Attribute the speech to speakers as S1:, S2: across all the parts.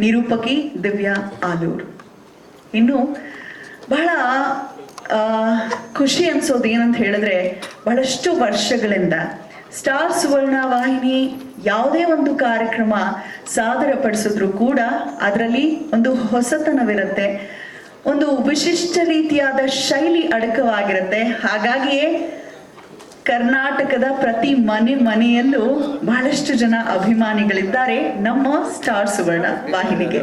S1: ನಿರೂಪಕಿ ದಿವ್ಯಾ ಆಲೂರ್. ಇನ್ನು ಬಹಳ ಖುಷಿ ಅನ್ಸೋದು ಏನಂತ ಹೇಳಿದ್ರೆ, ಬಹಳಷ್ಟು ವರ್ಷಗಳಿಂದ ಸ್ಟಾರ್ ಸುವರ್ಣ ವಾಹಿನಿ ಯಾವುದೇ ಒಂದು ಕಾರ್ಯಕ್ರಮ ಸಾದರಪಡಿಸಿದ್ರು ಕೂಡ ಅದರಲ್ಲಿ ಒಂದು ಹೊಸತನವಿರುತ್ತೆ, ಒಂದು ವಿಶಿಷ್ಟ ರೀತಿಯಾದ ಶೈಲಿ ಅಡಕವಾಗಿರುತ್ತೆ. ಹಾಗಾಗಿಯೇ ಕರ್ನಾಟಕದ ಪ್ರತಿ ಮನೆಯಲ್ಲೂ ಬಹಳಷ್ಟು ಜನ ಅಭಿಮಾನಿಗಳಿದ್ದಾರೆ ನಮ್ಮ ಸ್ಟಾರ್ ಸುವರ್ಣ ವಾಹಿನಿಗೆ.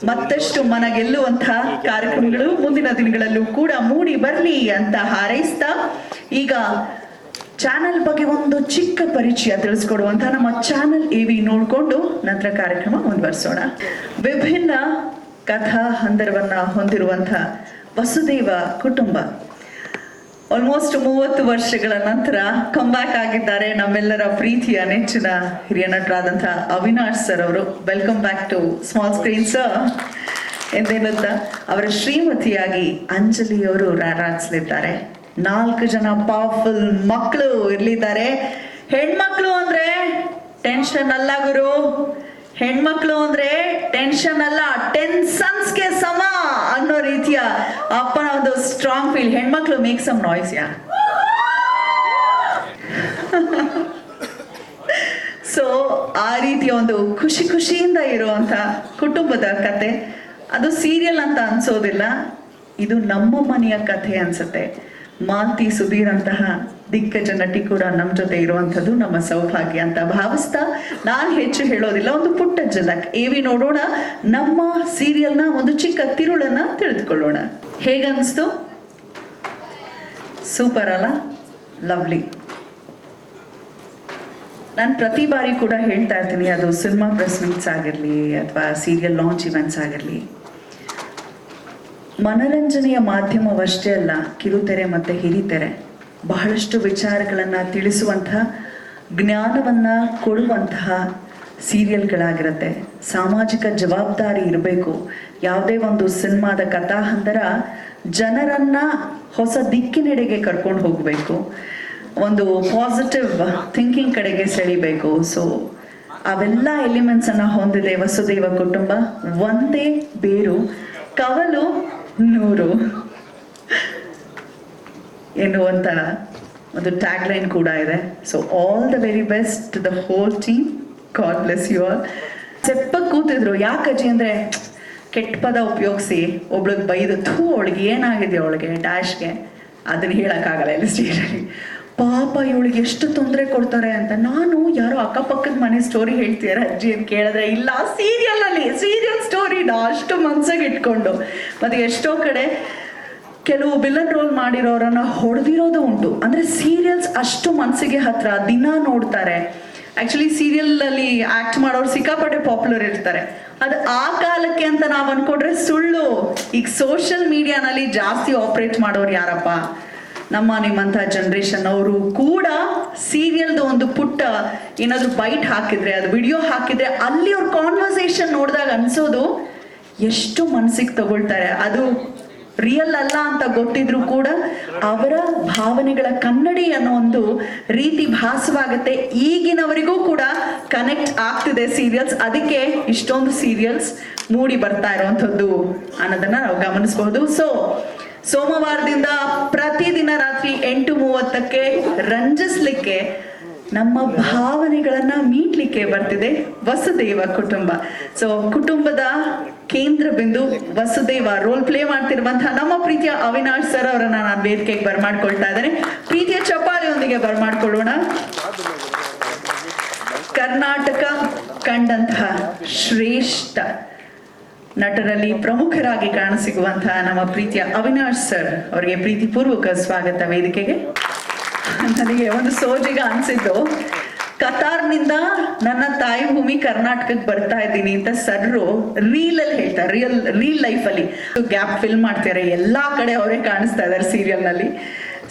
S1: ಮತ್ತಷ್ಟು ಮನಗೆಲ್ಲುವಂತಹ ಕಾರ್ಯಕ್ರಮಗಳು ಮುಂದಿನ ದಿನಗಳಲ್ಲೂ ಕೂಡ ಮೂಡಿ ಬರಲಿ ಅಂತ ಹಾರೈಸ್ತಾ, ಈಗ ಚಾನೆಲ್ ಬಗ್ಗೆ ಒಂದು ಚಿಕ್ಕ ಪರಿಚಯ ತಿಳಿಸ್ಕೊಡುವಂತಹ ನಮ್ಮ ಚಾನೆಲ್ AV ನೋಡಿಕೊಂಡು ನಂತರ ಕಾರ್ಯಕ್ರಮ ಮುಂದುವರಿಸೋಣ. ವಿಭಿನ್ನ ಕಥಾ ಹಂದರವನ್ನ ಹೊಂದಿರುವಂತಹ ವಸುದೇವ ಕುಟುಂಬ ಆಲ್ಮೋಸ್ಟ್ 30 ವರ್ಷಗಳ ನಂತರ ಕಂಬ್ಯಾಕ್ ಆಗಿದ್ದಾರೆ ನಮ್ಮೆಲ್ಲರ ಪ್ರೀತಿಯ ನೆಚ್ಚಿನ ಹಿರಿಯ ನಟರಾದಂತಹ ಅವಿನಾಶ್ ಸರ್ ಅವರು. Welcome back to small screen sir ಎಂದೇನುತ್ತ ಅವರ ಶ್ರೀಮತಿಯಾಗಿ ಅಂಜಲಿ ಅವರು ರಾರಾಜಿಸಲಿದ್ದಾರೆ. 4 ಜನ ಪವರ್ಫುಲ್ ಮಕ್ಕಳು ಇರ್ಲಿದ್ದಾರೆ. ಹೆಣ್ಮಕ್ಳು ಅಂದ್ರೆ ಟೆನ್ಷನ್ ಅಲ್ಲ ಗುರು, ಹೆಣ್ಮಕ್ಳು ಅಂದ್ರೆ ಟೆನ್ಷನ್ ಅಲ್ಲ, 10 ಸನ್ಸ್ಗೆ ಸಮ ಅನ್ನೋ ರೀತಿಯ ಅಪ್ಪನ ಒಂದು ಸ್ಟ್ರಾಂಗ್ ಫೀಲ್. ಹೆಣ್ಮಕ್ಳು ಮೇಕ್ ಸಮ್ ನಾಯ್ಸ್ ಯಾ. ಸೊ ಆ ರೀತಿಯ ಒಂದು ಖುಷಿಯಿಂದ ಇರುವಂತ ಕುಟುಂಬದ ಕತೆ. ಅದು ಸೀರಿಯಲ್ ಅಂತ ಅನ್ಸೋದಿಲ್ಲ, ಇದು ನಮ್ಮ ಮನೆಯ ಕಥೆ ಅನ್ಸುತ್ತೆ. ಮಾಲ್ತಿ ಸುಧೀರ್ ಅಂತಹ ದಿಗ್ಗಜ ನಟಿ ಕೂಡ ನಮ್ಮ ಜೊತೆ ಇರುವಂಥದ್ದು ನಮ್ಮ ಸೌಭಾಗ್ಯ ಅಂತ ಭಾವಿಸ್ತಾ ನಾನು ಹೆಚ್ಚು ಹೇಳೋದಿಲ್ಲ, ಒಂದು ಪುಟ್ಟ ಝಲಕ್ AV ನೋಡೋಣ, ನಮ್ಮ ಸೀರಿಯಲ್ನ ಒಂದು ಚಿಕ್ಕ ತಿರುಳನ್ನ ತಿಳಿದುಕೊಳ್ಳೋಣ. ಹೇಗನ್ನಿಸ್ತು? ಸೂಪರ್ ಅಲ್ಲ? ಲವ್ಲಿ. ನಾನು ಪ್ರತಿ ಬಾರಿ ಕೂಡ ಹೇಳ್ತಾ ಇರ್ತೀನಿ, ಅದು ಸಿನಿಮಾ ಪ್ರೆಸ್ ಮೀಟ್ಸ್ ಆಗಿರಲಿ ಅಥವಾ ಸೀರಿಯಲ್ ಲಾಂಚ್ ಇವೆಂಟ್ಸ್ ಆಗಿರಲಿ, ಮನರಂಜನೆಯ ಮಾಧ್ಯಮವಷ್ಟೇ ಅಲ್ಲ, ಕಿರುತೆರೆ ಮತ್ತು ಹಿರಿತೆರೆ ಬಹಳಷ್ಟು ವಿಚಾರಗಳನ್ನು ತಿಳಿಸುವಂತಹ, ಜ್ಞಾನವನ್ನ ಕೊಡುವಂತಹ ಸೀರಿಯಲ್ಗಳಾಗಿರುತ್ತೆ. ಸಾಮಾಜಿಕ ಜವಾಬ್ದಾರಿ ಇರಬೇಕು. ಯಾವುದೇ ಒಂದು ಸಿನಿಮಾದ ಕಥಾಹಂದರ ಜನರನ್ನ ಹೊಸ ದಿಕ್ಕಿನೆಡೆಗೆ ಕರ್ಕೊಂಡು ಹೋಗಬೇಕು, ಒಂದು ಪಾಸಿಟಿವ್ ಥಿಂಕಿಂಗ್ ಕಡೆಗೆ ಸೆಳಿಬೇಕು. ಸೊ ಅವೆಲ್ಲ ಎಲಿಮೆಂಟ್ಸ್ ಅನ್ನ ಹೊಂದಿದೆ ವಸುದೇವ ಕುಟುಂಬ. ಒಂದೇ ಬೇರು ಕವಲು 100 ಎನ್ನುವಂತ ಒಂದು ಟ್ಯಾಗ್ ಲೈನ್ ಕೂಡ ಇದೆ. So all the very best to the whole team. God bless you all. ಸೆಪ್ಪ ಕೂತಿದ್ರು. ಯಾಕಜ್ಜಿ ಅಂದ್ರೆ ಕೆಟ್ಟ ಪದ ಉಪಯೋಗಿಸಿ ಒಬ್ಳಿಗೆ ಬೈದು, ಅವಳಿಗೆ ಏನಾಗಿದೆ ಅವಳಿಗೆ ಡ್ಯಾಶ್ಗೆ, ಅದನ್ನ ಹೇಳಕ್ಕಾಗಲ್ಲ ಇಲ್ಲಿ ಸ್ಟೇಜಲ್ಲಿ. ಪಾಪ ಇವಳಿಗೆ ಎಷ್ಟು ತೊಂದರೆ ಕೊಡ್ತಾರೆ ಅಂತ. ನಾನು ಯಾರೋ ಅಕ್ಕಪಕ್ಕದ ಮನೆ ಸ್ಟೋರಿ ಹೇಳ್ತೀರ ಅಜ್ಜಿ ಅಂತ ಕೇಳಿದ್ರೆ, ಇಲ್ಲ ಸೀರಿಯಲ್ ಸ್ಟೋರಿನ ಅಷ್ಟು ಮನ್ಸಾಗಿ ಇಟ್ಕೊಂಡು. ಮತ್ತೆ ಎಷ್ಟೋ ಕಡೆ ಕೆಲವು ವಿಲನ್ ರೋಲ್ ಮಾಡಿರೋರನ್ನ ಹೊಡೆದಿರೋದು ಉಂಟು. ಅಂದ್ರೆ ಸೀರಿಯಲ್ಸ್ ಅಷ್ಟು ಮನಸ್ಸಿಗೆ ಹತ್ರ, ದಿನ ನೋಡ್ತಾರೆ. ಆಕ್ಚುಲಿ ಸೀರಿಯಲ್ ಅಲ್ಲಿ ಆಕ್ಟ್ ಮಾಡೋರು ಸಿಕ್ಕಾಪಟ್ಟೆ ಪಾಪ್ಯುಲರ್ ಇರ್ತಾರೆ. ಅದು ಆ ಕಾಲಕ್ಕೆ ಅಂತ ನಾವ್ ಅನ್ಕೊಂಡ್ರೆ ಸುಳ್ಳು. ಈಗ ಸೋಷಿಯಲ್ ಮೀಡಿಯಾನಲ್ಲಿ ಜಾಸ್ತಿ ಆಪರೇಟ್ ಮಾಡೋರು ಯಾರಪ್ಪ? ನಿಮ್ಮಂಥ ಜನರೇಷನ್ ಅವರು ಕೂಡ ಸೀರಿಯಲ್ದು ಒಂದು ಪುಟ್ಟ ಏನಾದ್ರು ಬೈಟ್ ಹಾಕಿದ್ರೆ, ಅದು ವಿಡಿಯೋ ಹಾಕಿದ್ರೆ, ಅಲ್ಲಿ ಅವ್ರ ಕಾನ್ವರ್ಸೇಷನ್ ನೋಡಿದಾಗ ಅನ್ಸೋದು ಎಷ್ಟು ಮನಸ್ಸಿಗೆ ತಗೊಳ್ತಾರೆ. ಅದು ರಿಯಲ್ ಅಲ್ಲ ಅಂತ ಗೊತ್ತಿದ್ರು ಕೂಡ ಅವರ ಭಾವನೆಗಳ ಕನ್ನಡಿ ಅನ್ನೋ ಒಂದು ರೀತಿ ಭಾಸವಾಗುತ್ತೆ. ಈಗಿನವರಿಗೂ ಕೂಡ ಕನೆಕ್ಟ್ ಆಗ್ತಿದೆ ಸೀರಿಯಲ್ಸ್. ಅದಕ್ಕೆ ಇಷ್ಟೊಂದು ಸೀರಿಯಲ್ಸ್ ಮೂಡಿ ಬರ್ತಾ ಇರುವಂಥದ್ದು ಅನ್ನೋದನ್ನ ನಾವು ಗಮನಿಸಬಹುದು. ಸೊ ಸೋಮವಾರದಿಂದ ಪ್ರತಿದಿನ ರಾತ್ರಿ 8:30ಕ್ಕೆ ರಂಜಿಸ್ಲಿಕ್ಕೆ, ನಮ್ಮ ಭಾವನೆಗಳನ್ನ ಮೀಟ್ಲಿಕ್ಕೆ ಬರ್ತಿದೆ ವಸುದೇವ ಕುಟುಂಬ. ಸೊ ಕುಟುಂಬದ ಕೇಂದ್ರ ಬಿಂದು ವಸುದೇವ ರೋಲ್ ಪ್ಲೇ ಮಾಡ್ತಿರುವಂತಹ ನಮ್ಮ ಪ್ರೀತಿಯ ಅವಿನಾಶ್ ಸರ್ ಅವರನ್ನ ನಾನು ವೇದಿಕೆಗೆ ಬರ್ಮಾಡ್ಕೊಳ್ತಾ ಇದ್ದೇನೆ. ಪ್ರೀತಿಯ ಚಪ್ಪಾಳೆಯೊಂದಿಗೆ ಬರ್ಮಾಡ್ಕೊಳ್ಳೋಣ. ಕರ್ನಾಟಕ ಕಂಡಂತಹ ಶ್ರೇಷ್ಠ ನಟರಲ್ಲಿ ಪ್ರಮುಖರಾಗಿ ಕಾಣಸಿಗುವಂತಹ ನಮ್ಮ ಪ್ರೀತಿಯ ಅವಿನಾಶ್ ಸರ್ ಅವರಿಗೆ ಪ್ರೀತಿಪೂರ್ವಕ ಸ್ವಾಗತ ವೇದಿಕೆಗೆ. ನನಗೆ ಒಂದು ಸೋಜಿಗ ಅನ್ಸಿದ್ದು, ಕತಾರ್ನಿಂದ ನನ್ನ ತಾಯಿ ಭೂಮಿ ಕರ್ನಾಟಕಕ್ಕೆ ಬರ್ತಾ ಇದ್ದೀನಿ ಅಂತ ಸರ್ರು ರೀಲಲ್ಲಿ ಹೇಳ್ತಾರೆ. ರೀಲ್ ಲೈಫಲ್ಲಿ ಗ್ಯಾಪ್ ಫಿಲ್ಮ್ ಮಾಡ್ತಾರೆ, ಎಲ್ಲಾ ಕಡೆ ಅವರೇ ಕಾಣಿಸ್ತಾ ಇದ್ದಾರೆ ಸೀರಿಯಲ್ ನಲ್ಲಿ.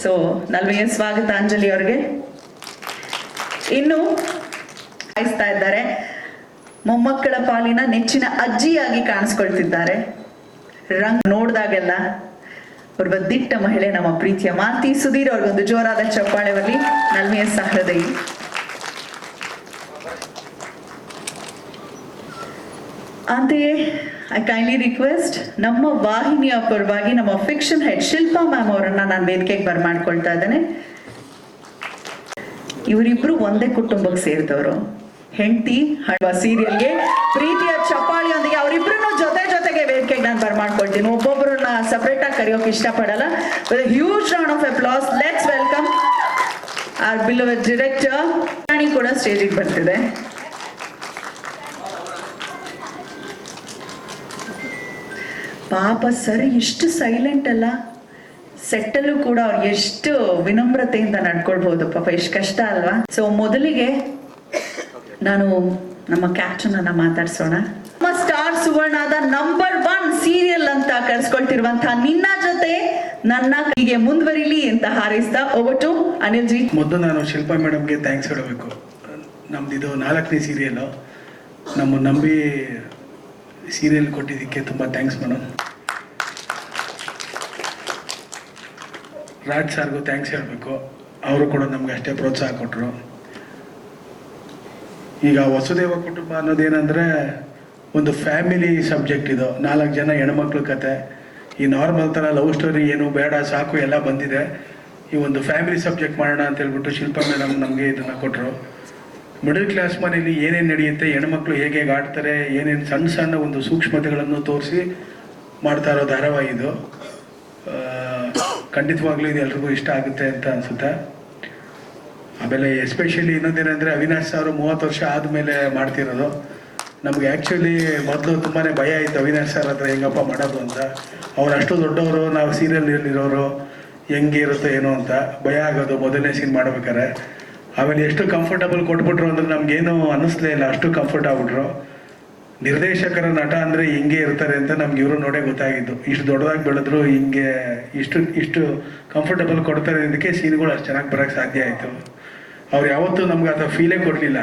S1: ಸೊ ನಲ್ಮೆಯ ಸ್ವಾಗತ ಅಂಜಲಿ ಅವ್ರಿಗೆ. ಇನ್ನು ಕಾಯಿಸ್ತಾ ಇದ್ದಾರೆ, ಮೊಮ್ಮಕ್ಕಳ ಪಾಲಿನ ನೆಚ್ಚಿನ ಅಜ್ಜಿಯಾಗಿ ಕಾಣಿಸ್ಕೊಳ್ತಿದ್ದಾರೆ. ರಂಗ್ ನೋಡಿದಾಗೆಲ್ಲ ಒಬ್ಬ ದಿಟ್ಟ ಮಹಿಳೆ ನಮ್ಮ ಪ್ರೀತಿಯ ಮಾಲ್ತಿ ಸುಧೀರ್ ಅವ್ರಿಗೊಂದು ಜೋರಾದ ಚಪ್ಪಾಳೆ ಬರಲಿ. ನಲ್ಮೆಯ ಸಹೃದಯಿ. ಅಂತೆಯೇ ಐ ಕೈಂಡ್ಲಿ ರಿಕ್ವೆಸ್ಟ್ ನಮ್ಮ ವಾಹಿನಿಯ ಪರವಾಗಿ ನಮ್ಮ ಫಿಕ್ಷನ್ ಹೆಡ್ ಶಿಲ್ಪಾ ಮ್ಯಾಮ್ ಅವರನ್ನ ನಾನು ವೇದಿಕೆಗೆ ಬರ್ಮಾಡ್ಕೊಳ್ತಾ ಇದ್ದೇನೆ. ಇವರಿಬ್ರು ಒಂದೇ ಕುಟುಂಬಕ್ಕೆ ಸೇರಿದವರು. ಹೆಂಡತಿ ಸೀರಿಯಲ್ಗೆ ಪ್ರೀತಿಯ ಚಪ್ಪಾಳಿಯೊಂದಿಗೆ ಅವರಿಬ್ರು ಜೊತೆಗೆ ವೇದಿಕೆಗೆ ನಾನು ಬರ್ಮಾಡ್ಕೊಳ್ತೀನಿ. ಒಬ್ಬೊಬ್ಬರನ್ನ ಸಪರೇಟ್ ಆಗಿ ಕರೆಯೋಕೆ ಇಷ್ಟಪಡಲ್ಲ. With huge round of applause let's welcome our beloved director. Rani ಕೂಡ ಸ್ಟೇಜಿಗೆ ಬರ್ತಿದೆ. ಪಾಪ ಸರ್ ಎಷ್ಟು ಸೈಲೆಂಟ್ ಅಲ್ಲ, ಸೆಟ್ಟಲ್ಲೂ ಕೂಡ ಅವ್ರು ಎಷ್ಟು ವಿನಮ್ರತೆಯಿಂದ ನಡ್ಕೊಳ್ಬಹುದು. ಪಾಪ ಎಷ್ಟು ಕಷ್ಟ ಅಲ್ವಾ. ಸೊ ಮೊದಲಿಗೆ ನಾನು ನಮ್ಮ ಕ್ಯಾಪ್ಟನ್ ಅನ್ನ ಮಾತಾಡ್ಸೋಣ. ನಮ್ಮ ಸ್ಟಾರ್ ಸುವರ್ಣದ ನಂಬರ್ 1 ಸೀರಿಯಲ್ ಅಂತ ಕರೆಸ್ಕೊಳ್ತಿರುವಂತಹ ನಿನ್ನ ಜೊತೆ ನನ್ನ ಹೀಗೆ ಮುಂದುವರಿಲಿ ಅಂತ ಹಾರೈಸ್ತಾ ಓವರ್ ಟು ಅನಿಲ್ ಜಿ.
S2: ಮೊದಲು ನಾನು ಶಿಲ್ಪಾ ಮೇಡಮ್ಗೆ ಥ್ಯಾಂಕ್ಸ್ ಹೇಳಬೇಕು. ನಮ್ದು ಇದು 4ನೇ ಸೀರಿಯಲು. ನಮ್ಮ ನಂಬಿ ಸೀರಿಯಲ್ ಕೊಟ್ಟಿದ್ದಕ್ಕೆ ತುಂಬ ಥ್ಯಾಂಕ್ಸ್ ಮೇಡಮ್. ರಾಜ್ ಸಾರ್ಗೂ ಥ್ಯಾಂಕ್ಸ್ ಹೇಳಬೇಕು. ಅವರು ಕೂಡ ನಮ್ಗೆ ಅಷ್ಟೇ ಪ್ರೋತ್ಸಾಹ ಕೊಟ್ಟರು. ಈಗ ವಸುದೇವ ಕುಟುಂಬ ಅನ್ನೋದೇನೆಂದರೆ ಒಂದು ಫ್ಯಾಮಿಲಿ ಸಬ್ಜೆಕ್ಟ್. ಇದು 4 ಜನ ಹೆಣ್ಮಕ್ಳ ಕತೆ. ಈ ನಾರ್ಮಲ್ ಥರ ಲವ್ ಸ್ಟೋರಿ ಏನು ಬೇಡ, ಸಾಕು ಎಲ್ಲ ಬಂದಿದೆ. ಈ ಒಂದು ಫ್ಯಾಮಿಲಿ ಸಬ್ಜೆಕ್ಟ್ ಮಾಡೋಣ ಅಂತ ಹೇಳ್ಬಿಟ್ಟು ಶಿಲ್ಪಾ ಮೇಡಮ್ ನಮಗೆ ಇದನ್ನು ಕೊಟ್ಟರು. ಮಿಡಲ್ ಕ್ಲಾಸ್ ಮನೆಯಲ್ಲಿ ಏನೇನು ನಡೆಯುತ್ತೆ, ಹೆಣ್ಮಕ್ಳು ಹೇಗೆ ಆಡ್ತಾರೆ, ಏನೇನು ಸಣ್ಣ ಒಂದು ಸೂಕ್ಷ್ಮತೆಗಳನ್ನು ತೋರಿಸಿ ಮಾಡ್ತಾ ಇರೋ ಧಾರಾವಾಹಿ ಇದು. ಖಂಡಿತವಾಗ್ಲೂ ಇದು ಎಲ್ರಿಗೂ ಇಷ್ಟ ಆಗುತ್ತೆ ಅಂತ ಅನಿಸುತ್ತೆ. ಆಮೇಲೆ ಎಸ್ಪೆಷಲಿ ಇನ್ನೊಂದೇನೆಂದರೆ ಅವಿನಾಶ್ ಸರ್ 30 ವರ್ಷ ಆದಮೇಲೆ ಮಾಡ್ತಿರೋದು. ನಮಗೆ ಆ್ಯಕ್ಚುಲಿ ಮೊದಲು ತುಂಬಾ ಭಯ ಇತ್ತು ಅವಿನಾಶ್ ಸರ್ ಹತ್ರ ಹೆಂಗಪ್ಪ ಮಾಡೋದು ಅಂತ. ಅವ್ರು ಅಷ್ಟು ದೊಡ್ಡವರು, ನಾವು ಸೀರಿಯಲ್ಲಿರೋರು, ಹೆಂಗೆ ಇರುತ್ತೋ ಏನೋ ಅಂತ ಭಯ ಆಗೋದು ಮೊದಲನೇ ಸೀನ್ ಮಾಡ್ಬೇಕಾರೆ. ಆಮೇಲೆ ಎಷ್ಟು ಕಂಫರ್ಟಬಲ್ ಕೊಟ್ಬಿಟ್ರು ಅಂದರೆ ನಮಗೇನು ಅನ್ನಿಸ್ಲೇ ಇಲ್ಲ, ಅಷ್ಟು ಕಂಫರ್ಟ್ ಆಗ್ಬಿಟ್ರು. ನಿರ್ದೇಶಕರ ನಟ ಅಂದರೆ ಹಿಂಗೆ ಇರ್ತಾರೆ ಅಂತ ನಮ್ಗೆ ಇವರು ನೋಡೇ ಗೊತ್ತಾಗಿದ್ದು. ಇಷ್ಟು ದೊಡ್ಡದಾಗಿ ಬೆಳೆದ್ರು ಹಿಂಗೆ ಇಷ್ಟು ಕಂಫರ್ಟಬಲ್ ಕೊಡ್ತಾರೆ ಇದಕ್ಕೆ ಸೀನ್ಗಳು ಅಷ್ಟು ಚೆನ್ನಾಗಿ ಬರೋಕ್ಕೆ ಸಾಧ್ಯ ಆಯಿತು. ಅವ್ರು ಯಾವತ್ತೂ ನಮ್ಗೆ ಅದು ಫೀಲೇ ಕೊಡಲಿಲ್ಲ.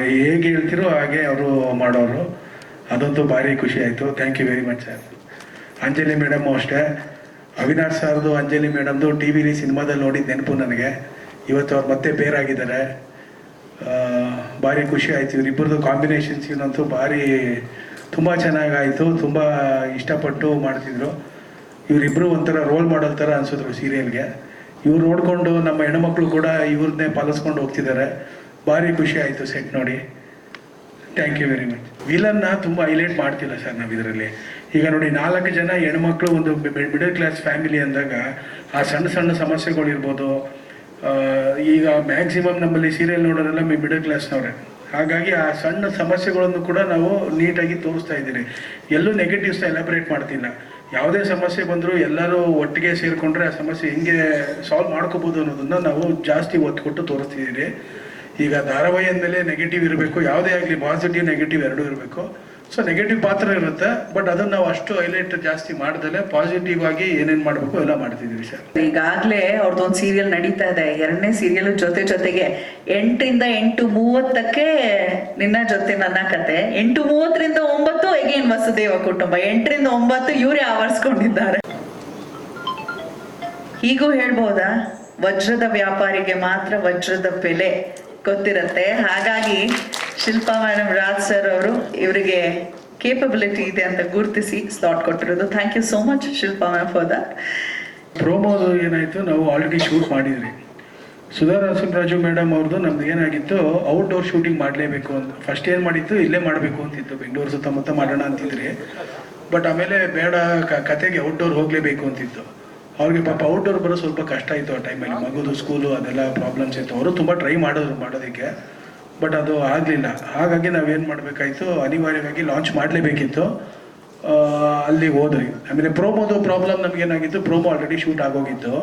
S2: ಹೇಗೆ ಹೇಳ್ತಿರೋ ಹಾಗೆ ಅವರು ಮಾಡೋರು. ಅದಂತೂ ಭಾರಿ ಖುಷಿ ಆಯಿತು. Thank you very much sir. Anjali madam ಅಷ್ಟೇ. ಅವಿನಾಶ್ ಸರ್ದು ಅಂಜಲಿ ಮೇಡಮ್ದು ಟಿ ವಿಲಿ ಸಿನಿಮಾದಲ್ಲಿ ನೋಡಿದ ನೆನಪು ನನಗೆ. ಇವತ್ತು ಅವ್ರು ಮತ್ತೆ ಬೇರಾಗಿದ್ದಾರೆ. ಭಾರಿ ಖುಷಿ ಆಯಿತು. ಇವರಿಬ್ಬರದು ಕಾಂಬಿನೇಷನ್ ಸೀನ್ ಅಂತೂ ಭಾರಿ ತುಂಬ ಚೆನ್ನಾಗಾಯಿತು. ತುಂಬ ಇಷ್ಟಪಟ್ಟು ಮಾಡ್ತಿದ್ರು. ಇವರಿಬ್ಬರು ಒಂಥರ ರೋಲ್ ಮಾಡಲ್ ಥರ ಅನಿಸಿದ್ರು ಸೀರಿಯಲ್ಗೆ. ಇವ್ರು ನೋಡಿಕೊಂಡು ನಮ್ಮ ಹೆಣ್ಮಕ್ಳು ಕೂಡ ಇವ್ರನ್ನೇ ಪಾಲಿಸ್ಕೊಂಡು ಹೋಗ್ತಿದ್ದಾರೆ. ಭಾರಿ ಖುಷಿ ಆಯಿತು ಸೆಟ್ ನೋಡಿ. Thank you very much. ವಿಲನ್ನ ತುಂಬ ಹೈಲೈಟ್ ಮಾಡ್ತಿಲ್ಲ ಸರ್ ನಾವು ಇದರಲ್ಲಿ. ಈಗ ನೋಡಿ 4 ಜನ ಹೆಣ್ಮಕ್ಳು ಒಂದು ಮಿಡಲ್ ಕ್ಲಾಸ್ ಫ್ಯಾಮಿಲಿ ಅಂದಾಗ ಆ ಸಣ್ಣ ಸಮಸ್ಯೆಗಳಿರ್ಬೋದು. ಈಗ ಮ್ಯಾಕ್ಸಿಮಮ್ ನಮ್ಮಲ್ಲಿ ಸೀರಿಯಲ್ ನೋಡೋರೆಲ್ಲ ಮಿಡಲ್ ಕ್ಲಾಸ್ನವ್ರೆ. ಹಾಗಾಗಿ ಆ ಸಣ್ಣ ಸಮಸ್ಯೆಗಳನ್ನು ಕೂಡ ನಾವು ನೀಟಾಗಿ ತೋರಿಸ್ತಾ ಇದ್ದೀರಿ. ಎಲ್ಲೂ ನೆಗೆಟಿವ್ಸ್ನ ಎಲಾಬ್ರೇಟ್ ಮಾಡ್ತಿಲ್ಲ. ಯಾವುದೇ ಸಮಸ್ಯೆ ಬಂದರೂ ಎಲ್ಲರೂ ಒಟ್ಟಿಗೆ ಸೇರಿಕೊಂಡ್ರೆ ಆ ಸಮಸ್ಯೆ ಹೆಂಗೆ ಸಾಲ್ವ್ ಮಾಡ್ಕೋಬೋದು ಅನ್ನೋದನ್ನು ನಾವು ಜಾಸ್ತಿ ಒತ್ತು ಕೊಟ್ಟು ತೋರಿಸ್ತಿದ್ದೀರಿ. ಈಗ ಧಾರಾವಾಹಿ ಅಂದಮೇಲೆ ನೆಗೆಟಿವ್ ಇರಬೇಕು, ಯಾವುದೇ ಆಗಲಿ ಪಾಸಿಟಿವ್ ನೆಗೆಟಿವ್ ಎರಡೂ ಇರಬೇಕು. ಸೊ ನೆಗೆಟಿವ್ ಪಾತ್ರ ಇರುತ್ತೆ, ಬಟ್ ಅದನ್ನು ನಾವು ಅಷ್ಟು ಹೈಲೈಟ್ ಜಾಸ್ತಿ ಮಾಡ್ದಲೆ ಪಾಸಿಟಿವ್ ಆಗಿ ಏನೇನು ಮಾಡಬೇಕು ಎಲ್ಲ ಮಾಡ್ತಿದ್ದೀವಿ ಸರ್.
S1: ಈಗಾಗಲೇ ಅವ್ರದ್ದೊಂದು ಸೀರಿಯಲ್ ನಡೀತಾ ಇದೆ. 2ನೇ ಸೀರಿಯಲ್ ಜೊತೆಗೆ 8ರಿಂದ 8:30ಕ್ಕೆ ನಿನ್ನ ಜೊತೆ ನನ್ನ ಕತೆ, 8:30ರಿಂದ 9 ಎಗೇನ್ ವಸುದೇವ ಕುಟುಂಬ, 8ರಿಂದ 9 ಇವರೇ ಆವರಿಸ್ಕೊಂಡಿದ್ದಾರೆ. ಹೀಗೂ ಹೇಳ್ಬೋದಾ, ವಜ್ರದ ವ್ಯಾಪಾರಿಗೆ ಮಾತ್ರ ವಜ್ರದ ಬೆಲೆ ಗೊತ್ತಿರುತ್ತೆ. ಹಾಗಾಗಿ ಶಿಲ್ಪಾ ಮೇಡಮ್, ರಾಜ್ ಸರ್ ಅವರು ಇವರಿಗೆ ಕೇಪಬಿಲಿಟಿ ಇದೆ ಅಂತ ಗುರುತಿಸಿ ಸ್ಲಾಟ್ ಕೊಟ್ಟಿರೋದು. Thank you so much Shilpa ma'am for that.
S2: ಪ್ರೋಮೋದು ಏನಾಯಿತು, ನಾವು ಆಲ್ರೆಡಿ ಶೂಟ್ ಮಾಡಿದ್ರಿ. ಸುಧಾ ನರಸಿಂಹರಾಜು ಮೇಡಮ್ ಅವ್ರದ್ದು ನಮ್ದು ಏನಾಗಿತ್ತು, ಔಟ್ಡೋರ್ ಶೂಟಿಂಗ್ ಮಾಡಲೇಬೇಕು ಅಂತ. ಫಸ್ಟ್ ಏನು ಮಾಡಿತ್ತು, ಇಲ್ಲೇ ಮಾಡಬೇಕು ಅಂತಿತ್ತು, ಬೆಂಗಳೂರು ಸುತ್ತಮುತ್ತ ಮಾಡೋಣ ಅಂತಿದ್ರಿ. ಬಟ್ ಆಮೇಲೆ ಬೇಡ, ಕತೆಗೆ ಔಟ್ಡೋರ್ ಹೋಗಲೇಬೇಕು ಅಂತಿತ್ತು. ಅವ್ರಿಗೆ ಪಾಪ ಔಟ್ಡೋರ್ ಬರೋ ಸ್ವಲ್ಪ ಕಷ್ಟ ಇತ್ತು ಆ ಟೈಮಲ್ಲಿ. ಮಗುದು ಸ್ಕೂಲು ಅದೆಲ್ಲ ಪ್ರಾಬ್ಲಮ್ಸ್ ಇತ್ತು. ಅವರು ತುಂಬ ಟ್ರೈ ಮಾಡೋದಕ್ಕೆ, ಬಟ್ ಅದು ಆಗಲಿಲ್ಲ. ಹಾಗಾಗಿ ನಾವೇನು ಮಾಡಬೇಕಾಯ್ತು, ಅನಿವಾರ್ಯವಾಗಿ ಲಾಂಚ್ ಮಾಡಲೇಬೇಕಿತ್ತು. ಅಲ್ಲಿಗೆ ಹೋದ್ರಿ. ಆಮೇಲೆ ಪ್ರೋಮೋದು ಪ್ರಾಬ್ಲಮ್ ನಮಗೇನಾಗಿತ್ತು, ಪ್ರೋಮೋ ಆಲ್ರೆಡಿ ಶೂಟ್ ಆಗೋಗಿತ್ತು.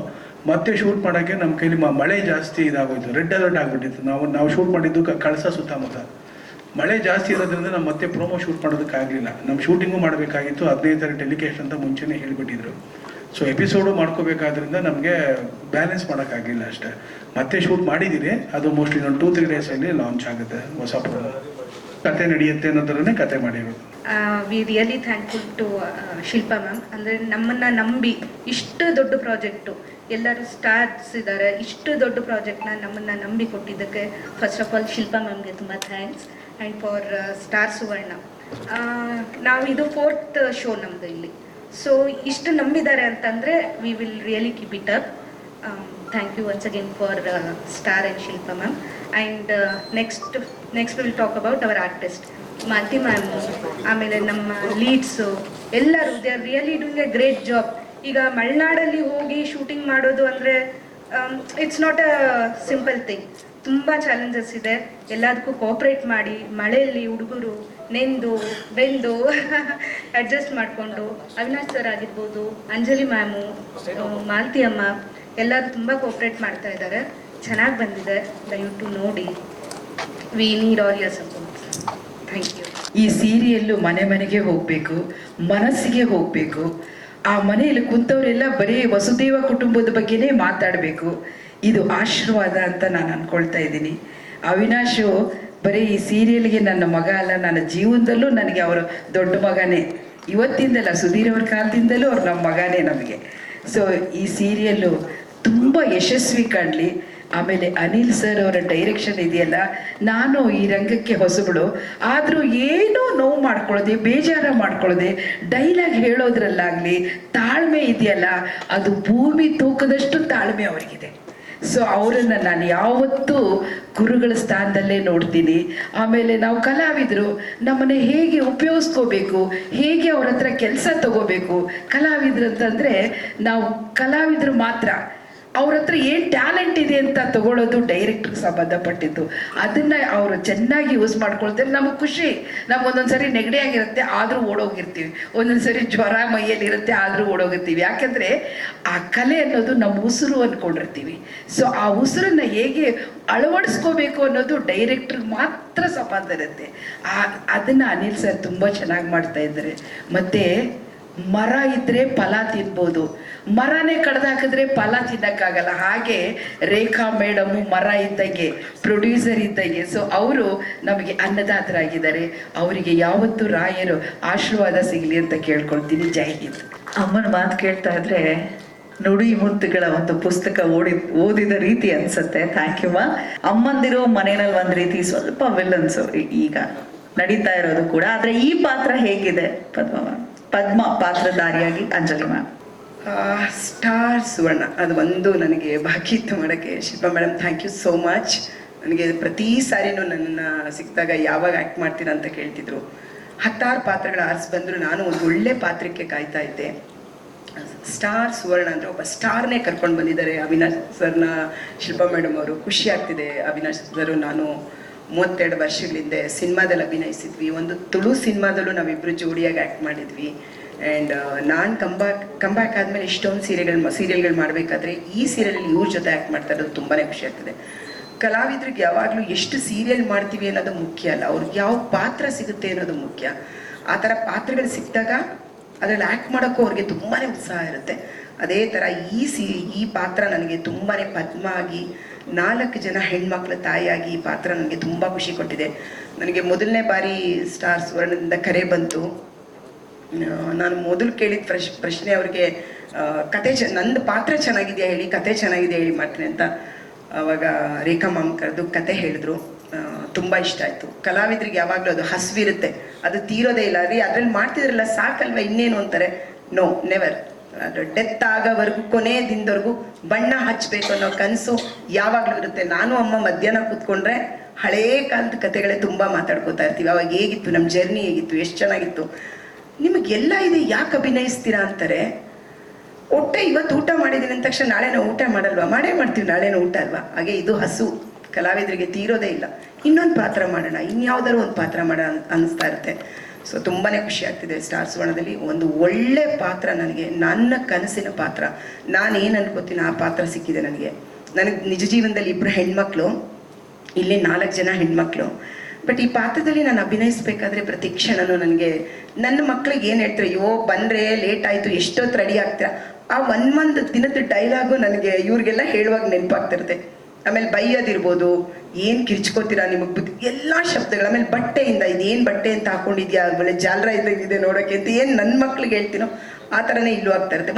S2: ಮತ್ತೆ ಶೂಟ್ ಮಾಡೋಕ್ಕೆ ನಮ್ಮ ಕೈಲಿ ಮಳೆ ಜಾಸ್ತಿ ಇದಾಗೋಯ್ತು. ರೆಡ್ ಅಲರ್ಟ್ ಆಗಿಬಿಟ್ಟಿತ್ತು. ನಾವು ಶೂಟ್ ಮಾಡಿದ್ದು ಕಳಸ ಸುತ್ತಮುತ್ತ. ಮಳೆ ಜಾಸ್ತಿ ಇರೋದ್ರಿಂದ ನಾವು ಮತ್ತೆ ಪ್ರೋಮೋ ಶೂಟ್ ಮಾಡೋದಕ್ಕಾಗಲಿಲ್ಲ. ನಮ್ಮ ಶೂಟಿಂಗು ಮಾಡಬೇಕಾಗಿತ್ತು. 15 ತಾರೀಕು ಟೆಲಿಕಾಸ್ಟ್ ಅಂತ ಮುಂಚೆನೇ ಹೇಳಿಬಿಟ್ಟಿದ್ರು. ಸೊ ಎಪಿಸೋಡು ಮಾಡ್ಕೋಬೇಕಾದ್ರಿಂದ ನಮಗೆ ಬ್ಯಾಲೆನ್ಸ್ ಮಾಡೋಕ್ಕಾಗಲಿಲ್ಲ ಅಷ್ಟೇ. ಮತ್ತೆ ಶೂಟ್ ಮಾಡಿದ್ದೀರಿ. ಅದು ಮೋಸ್ಟ್ಲಿ ಇನ್ನೊಂದು 2-3 ಡೇಸಲ್ಲಿ ಲಾಂಚ್ ಆಗುತ್ತೆ ಹೊಸ ಪ್ರೋಮೋ. ಕತೆ ನಡೆಯುತ್ತೆ ಅನ್ನೋದ್ರನ್ನೇ ಕತೆ ಮಾಡಿರೋದು.
S3: We really thankful to Shilpa ma'am. ಅಂದರೆ ನಮ್ಮನ್ನು ನಂಬಿ ಇಷ್ಟು ದೊಡ್ಡ ಪ್ರಾಜೆಕ್ಟು, ಎಲ್ಲರೂ ಸ್ಟಾರ್ಸ್ ಇದ್ದಾರೆ, ಇಷ್ಟು ದೊಡ್ಡ ಪ್ರಾಜೆಕ್ಟ್ನ ನಮ್ಮನ್ನು ನಂಬಿ ಕೊಟ್ಟಿದ್ದಕ್ಕೆ ಫಸ್ಟ್ ಆಫ್ ಆಲ್ ಶಿಲ್ಪಾ ಮ್ಯಾಮ್ಗೆ ತುಂಬ ಥ್ಯಾಂಕ್ಸ್. ಆ್ಯಂಡ್ ಫಾರ್ ಸ್ಟಾರ್ ಸುವರ್ಣ ನಾವು ಇದು 4th ಶೋ ನಮ್ಮದು ಇಲ್ಲಿ. ಸೊ ಇಷ್ಟು ನಂಬಿದ್ದಾರೆ ಅಂತಂದರೆ we will really keep it up. Thank you once again for Star and Shilpa ma'am. And next will talk about our artist Malti ma'am, ಆಮೇಲೆ ನಮ್ಮ ಲೀಡ್ಸು ಎಲ್ಲರೂ they are really doing a great job. ಈಗ ಮಲೆನಾಡಲ್ಲಿ ಹೋಗಿ shooting ಮಾಡೋದು ಅಂದರೆ it's not a simple thing. ತುಂಬ challenges ಇದೆ. ಎಲ್ಲದಕ್ಕೂ ಕೋಆಪ್ರೇಟ್ ಮಾಡಿ ಮಳೆಯಲ್ಲಿ ಹುಡುಗರು ನೆಂದು ಬೆಂದು ಅಡ್ಜಸ್ಟ್ ಮಾಡಿಕೊಂಡು ಅವಿನಾಶ್ ಸರ್ ಆಗಿರ್ಬೋದು, ಅಂಜಲಿ ಮ್ಯಾಮು, ಮಾಲ್ತಿ ಅಮ್ಮ ಎಲ್ಲರೂ ತುಂಬ ಕೋಆಪ್ರೇಟ್ ಮಾಡ್ತಾ ಇದ್ದಾರೆ. ಚೆನ್ನಾಗಿ ಬಂದಿದೆ, ದಯವಿಟ್ಟು ನೋಡಿ. We need all your support. Thank you.
S4: ಈ ಸೀರಿಯಲ್ಲು ಮನೆ ಮನೆಗೆ ಹೋಗಬೇಕು, ಮನಸ್ಸಿಗೆ ಹೋಗಬೇಕು. ಆ ಮನೆಯಲ್ಲಿ ಕುಂತವರೆಲ್ಲ ಬರೀ ವಸುದೇವ ಕುಟುಂಬದ ಬಗ್ಗೆನೇ ಮಾತಾಡಬೇಕು. ಇದು ಆಶೀರ್ವಾದ ಅಂತ ನಾನು ಅಂದ್ಕೊಳ್ತಾ ಇದ್ದೀನಿ. ಅವಿನಾಶು ಬರೀ ಈ ಸೀರಿಯಲ್ಗೆ ನನ್ನ ಮಗ ಅಲ್ಲ, ನನ್ನ ಜೀವನದಲ್ಲೂ ನನಗೆ ಅವರು ದೊಡ್ಡ ಮಗನೇ. ಇವತ್ತಿಂದಲ್ಲ, ಸುಧೀರ್ ಅವ್ರ ಕಾಲದಿಂದಲೂ ಅವ್ರು ನಮ್ಮ ಮಗನೇ ನಮಗೆ. ಸೊ ಈ ಸೀರಿಯಲ್ಲು ತುಂಬ ಯಶಸ್ವಿ ಕಾಣಲಿ. ಆಮೇಲೆ ಅನಿಲ್ ಸರ್ ಅವರ ಡೈರೆಕ್ಷನ್ ಇದೆಯಲ್ಲ, ನಾನು ಈ ರಂಗಕ್ಕೆ ಹೊಸಬಳು, ಆದರೂ ಏನೋ ನೋವು ಮಾಡ್ಕೊಳ್ಳೋದೆ, ಬೇಜಾರ ಮಾಡ್ಕೊಳ್ಳೋದೆ, ಡೈಲಾಗ್ ಹೇಳೋದ್ರಲ್ಲಾಗಲಿ ತಾಳ್ಮೆ ಇದೆಯಲ್ಲ, ಅದು ಭೂಮಿ ತೂಕದಷ್ಟು ತಾಳ್ಮೆ ಅವರಿಗಿದೆ. ಸೊ ಅವರನ್ನು ನಾನು ಯಾವತ್ತೂ ಗುರುಗಳ ಸ್ಥಾನದಲ್ಲೇ ನೋಡ್ತೀನಿ. ಆಮೇಲೆ ನಾವು ಕಲಾವಿದರು ನಮ್ಮನ್ನು ಹೇಗೆ ಉಪಯೋಗಿಸ್ಕೋಬೇಕು, ಹೇಗೆ ಅವ್ರ ಹತ್ರ ಕೆಲಸ ತಗೋಬೇಕು. ಕಲಾವಿದರು ಅಂತಂದರೆ ನಾವು ಕಲಾವಿದರು ಮಾತ್ರ, ಅವ್ರ ಹತ್ರ ಏನು ಟ್ಯಾಲೆಂಟ್ ಇದೆ ಅಂತ ತಗೊಳ್ಳೋದು ಡೈರೆಕ್ಟ್ರಿಗೆ ಸಂಬಂಧಪಟ್ಟಿದ್ದು. ಅದನ್ನು ಅವರು ಚೆನ್ನಾಗಿ ಯೂಸ್ ಮಾಡ್ಕೊಳ್ತಾರೆ. ನಮಗೆ ಖುಷಿ. ನಮ್ಗೆ ಒಂದೊಂದ್ಸರಿ ನೆಗಡಿ ಆಗಿರುತ್ತೆ, ಆದರೂ ಓಡೋಗಿರ್ತೀವಿ. ಒಂದೊಂದ್ಸರಿ ಜ್ವರ ಮೈಯಲ್ಲಿರುತ್ತೆ, ಆದರೂ ಓಡೋಗಿರ್ತೀವಿ. ಯಾಕೆಂದರೆ ಆ ಕಲೆ ಅನ್ನೋದು ನಮ್ಮ ಉಸಿರು ಅಂದ್ಕೊಂಡಿರ್ತೀವಿ. ಸೊ ಆ ಉಸಿರನ್ನು ಹೇಗೆ ಅಳವಡಿಸ್ಕೋಬೇಕು ಅನ್ನೋದು ಡೈರೆಕ್ಟ್ರಿಗೆ ಮಾತ್ರ ಸಂಬಂಧ ಇರುತ್ತೆ. ಅದನ್ನು ಅನಿಲ್ ಸರ್ ತುಂಬ ಚೆನ್ನಾಗಿ ಮಾಡ್ತಾ ಇದ್ದಾರೆ. ಮತ್ತು ಮರ ಇದ್ದರೆ ಫಲ ತಿನ್ಬೋದು, ಮರನೇ ಕಡ್ದಾಕಿದ್ರೆ ಫಲ ತಿನ್ನಕ್ಕಾಗಲ್ಲ. ಹಾಗೆ ರೇಖಾ ಮೇಡಮು ಮರ ಇದ್ದಂಗೆ, ಪ್ರೊಡ್ಯೂಸರ್ ಇದ್ದಂಗೆ. ಸೊ ಅವರು ನಮಗೆ ಅನ್ನದಾತರಾಗಿದ್ದಾರೆ. ಅವರಿಗೆ ಯಾವತ್ತೂ ರಾಯರು ಆಶೀರ್ವಾದ ಸಿಗಲಿ ಅಂತ ಕೇಳ್ಕೊಳ್ತೀನಿ. ಜೈ ಹಿಂದ್.
S1: ಅಮ್ಮನ ಮಾತು ಕೇಳ್ತಾ ಇದ್ರೆ ನುಡಿ ಮುತ್ತುಗಳ ಒಂದು ಪುಸ್ತಕ ಓದಿದ ರೀತಿ ಅನ್ಸುತ್ತೆ. ಥ್ಯಾಂಕ್ ಯು ಮಾ. ಅಮ್ಮಂದಿರೋ ಮನೆಯಲ್ಲಿ ಒಂದು ರೀತಿ ಸ್ವಲ್ಪ ವಿಲನ್ಸು ಈಗ ನಡೀತಾ ಇರೋದು ಕೂಡ. ಆದ್ರೆ ಈ ಪಾತ್ರ ಹೇಗಿದೆ ಪದ್ಮ ಪಾತ್ರಧಾರಿಯಾಗಿ ಅಂಜಲಿ ಮ್ಯಾಮ್?
S5: ಸ್ಟಾರ್ ಸುವರ್ಣ ಅದು ಒಂದು ನನಗೆ ಬಾಕಿ ಇತ್ತು ಮಾಡೋಕ್ಕೆ. Shilpa madam, thank you so much. ನನಗೆ ಪ್ರತಿ ಸಾರಿನೂ ನನ್ನನ್ನು ಸಿಕ್ಕಿದಾಗ ಯಾವಾಗ ಆ್ಯಕ್ಟ್ ಮಾಡ್ತೀರಾ ಅಂತ ಕೇಳ್ತಿದ್ರು. 10 ಪಾತ್ರಗಳು ಆರಿಸಿ ಬಂದರೂ ನಾನು ಒಂದು ಒಳ್ಳೆ ಪಾತ್ರಕ್ಕೆ ಕಾಯ್ತಾ ಇದ್ದೆ. ಸ್ಟಾರ್ ಸುವರ್ಣ ಅಂದರೆ ಒಬ್ಬ ಸ್ಟಾರ್ನೇ ಕರ್ಕೊಂಡು ಬಂದಿದ್ದಾರೆ ಅವಿನಾಶ್ ಸರ್ನ, ಶಿಲ್ಪಾ ಮೇಡಮ್ ಅವರು. ಖುಷಿ ಆಗ್ತಿದೆ. ಅವಿನಾಶ್ ಸರು ನಾನು 32 ವರ್ಷಗಳ ಹಿಂದೆ ಸಿನಿಮಾದಲ್ಲಿ ಅಭಿನಯಿಸಿದ್ವಿ. ಒಂದು ತುಳು ಸಿನಿಮಾದಲ್ಲೂ ನಾವಿಬ್ಬರು ಜೋಡಿಯಾಗಿ ಆ್ಯಕ್ಟ್ ಮಾಡಿದ್ವಿ. ಆ್ಯಂಡ್ ನಾನು ಕಂಬ್ಯಾಕ್ ಆದಮೇಲೆ ಇಷ್ಟೊಂದು ಸೀರಿಯಲ್ಗಳು ಮಾಡಬೇಕಾದ್ರೆ ಈ ಸೀರಿಯಲಲ್ಲಿ ಇವ್ರ ಜೊತೆ ಆ್ಯಕ್ಟ್ ಮಾಡ್ತಾ ಇರೋದು ತುಂಬಾ ಖುಷಿ ಆಗ್ತದೆ. ಕಲಾವಿದ್ರಿಗೆ ಯಾವಾಗಲೂ ಎಷ್ಟು ಸೀರಿಯಲ್ ಮಾಡ್ತೀವಿ ಅನ್ನೋದು ಮುಖ್ಯ ಅಲ್ಲ, ಅವ್ರಿಗೆ ಯಾವ ಪಾತ್ರ ಸಿಗುತ್ತೆ ಅನ್ನೋದು ಮುಖ್ಯ. ಆ ಥರ ಪಾತ್ರಗಳು ಸಿಕ್ಕಿದಾಗ ಅದರಲ್ಲಿ ಆ್ಯಕ್ಟ್ ಮಾಡೋಕ್ಕೂ ಅವ್ರಿಗೆ ತುಂಬಾ ಉತ್ಸಾಹ ಇರುತ್ತೆ. ಅದೇ ಥರ ಈ ಪಾತ್ರ ನನಗೆ ತುಂಬಾ ಪದ್ಮ ಆಗಿ 4 ಜನ ಹೆಣ್ಮಕ್ಳ ತಾಯಿಯಾಗಿ ಈ ಪಾತ್ರ ನನಗೆ ತುಂಬ ಖುಷಿ ಕೊಟ್ಟಿದೆ. ನನಗೆ ಮೊದಲನೇ ಬಾರಿ ಸ್ಟಾರ್ ಸುವರ್ಣದಿಂದ ಕರೆ ಬಂತು. ನಾನು ಮೊದಲು ಕೇಳಿದ ಪ್ರಶ್ನೆ ಅವ್ರಿಗೆ, ಕತೆ ನಂದು ಪಾತ್ರ ಚೆನ್ನಾಗಿದೆಯಾ ಹೇಳಿ, ಕತೆ ಚೆನ್ನಾಗಿದೆಯಾ ಹೇಳಿ ಮಾಡ್ತೀನಿ ಅಂತ. ಆವಾಗ ರೇಖಾ ಮಾಮ್ ಕರೆದು ಕತೆ ಹೇಳಿದ್ರು. ತುಂಬ ಇಷ್ಟ ಆಯಿತು. ಕಲಾವಿದ್ರಿಗೆ ಯಾವಾಗಲೂ ಅದು ಹಸಿವಿರುತ್ತೆ, ಅದು ತೀರೋದೇ ಇಲ್ಲ ರೀ. ಅದ್ರಲ್ಲಿ ಮಾಡ್ತಿದ್ರಲ್ಲ ಸಾಕಲ್ವ ಇನ್ನೇನು ಅಂತಾರೆ. No, never. ಅದು ಡೆತ್ ಆಗೋವರೆಗೂ, ಕೊನೆ ದಿನದವರೆಗೂ ಬಣ್ಣ ಹಚ್ಚಬೇಕು ಅನ್ನೋ ಕನಸು ಯಾವಾಗಲೂ ಇರುತ್ತೆ. ನಾನು ಅಮ್ಮ ಮಧ್ಯಾಹ್ನ ಕೂತ್ಕೊಂಡ್ರೆ ಹಳೇ ಕಾಲದ ಕತೆಗಳೇ ತುಂಬ ಮಾತಾಡ್ಕೋತಾ ಇರ್ತೀವಿ. ಅವಾಗ ಹೇಗಿತ್ತು ನಮ್ಮ ಜರ್ನಿ, ಹೇಗಿತ್ತು, ಎಷ್ಟು ಚೆನ್ನಾಗಿತ್ತು, ನಿಮಗೆಲ್ಲ ಇದೆ, ಯಾಕೆ ಅಭಿನಯಿಸ್ತೀರಾ ಅಂತಾರೆ. ಹೊಟ್ಟೆ ಇವತ್ತು ಊಟ ಮಾಡಿದ್ದೀನಿ ಅಂದ ತಕ್ಷಣ ನಾಳೆನೋ ಊಟ ಮಾಡಲ್ವಾ? ಮಾಡೇ ಮಾಡ್ತೀವಿ, ನಾಳೆನೋ ಊಟ ಅಲ್ವಾ? ಹಾಗೆ ಇದು ಹಸು ಕಲಾವಿದರಿಗೆ ತೀರೋದೇ ಇಲ್ಲ. ಇನ್ನೊಂದು ಪಾತ್ರ ಮಾಡೋಣ, ಇನ್ಯಾವುದಾದ್ರು ಒಂದು ಪಾತ್ರ ಮಾಡೋಣ ಅನಿಸ್ತಾ ಇರುತ್ತೆ. ಸೊ ತುಂಬಾ ಖುಷಿ ಆಗ್ತಿದೆ. ಸ್ಟಾರ್ ಸುವರ್ಣದಲ್ಲಿ ಒಂದು ಒಳ್ಳೆ ಪಾತ್ರ, ನನಗೆ ನನ್ನ ಕನಸಿನ ಪಾತ್ರ. ನಾನೇನು ಅನ್ಕೋತೀನಿ ಆ ಪಾತ್ರ ಸಿಕ್ಕಿದೆ ನನಗೆ. ನಿಜ ಜೀವನದಲ್ಲಿ 2 ಹೆಣ್ಮಕ್ಳು, ಇಲ್ಲಿ 4 ಜನ ಹೆಣ್ಮಕ್ಳು. ಬಟ್ ಈ ಪಾತ್ರದಲ್ಲಿ ನಾನು ಅಭಿನಯಿಸ್ಬೇಕಾದ್ರೆ ಪ್ರತಿ ಕ್ಷಣನೂ ನನಗೆ ನನ್ನ ಮಕ್ಳಿಗೆ ಏನು ಹೇಳ್ತಾರೆ, ಅಯ್ಯೋ ಬಂದರೆ ಲೇಟ್ ಆಯಿತು, ಎಷ್ಟೊತ್ತು ರೆಡಿ ಆಗ್ತೀರಾ, ಆ ಒಂದು ದಿನದ ಡೈಲಾಗು ನನಗೆ ಇವ್ರಿಗೆಲ್ಲ ಹೇಳುವಾಗ ನೆನಪಾಗ್ತಿರುತ್ತೆ. ಆಮೇಲೆ ಬೈಯೋದಿರ್ಬೋದು, ಏನು ಕಿರ್ಚ್ಕೋತೀರಾ, ನಿಮಗೆ ಬುದ್ಧಿ, ಎಲ್ಲ ಶಬ್ದಗಳು. ಆಮೇಲೆ ಬಟ್ಟೆಯಿಂದ ಇದೇನು ಬಟ್ಟೆ ಅಂತ ಹಾಕೊಂಡಿದ್ಯಾ, ಆಮೇಲೆ ಜಾಲರ ಇದ್ದಂಗಿದೆ ನೋಡೋಕ್ಕೆ ಅಂತ ಏನು ನನ್ನ ಮಕ್ಳಿಗೆ ಹೇಳ್ತೀನೋ ಆ ಥರನೇ ಇಲ್ಲೂ ಆಗ್ತಾ ಇರುತ್ತೆ.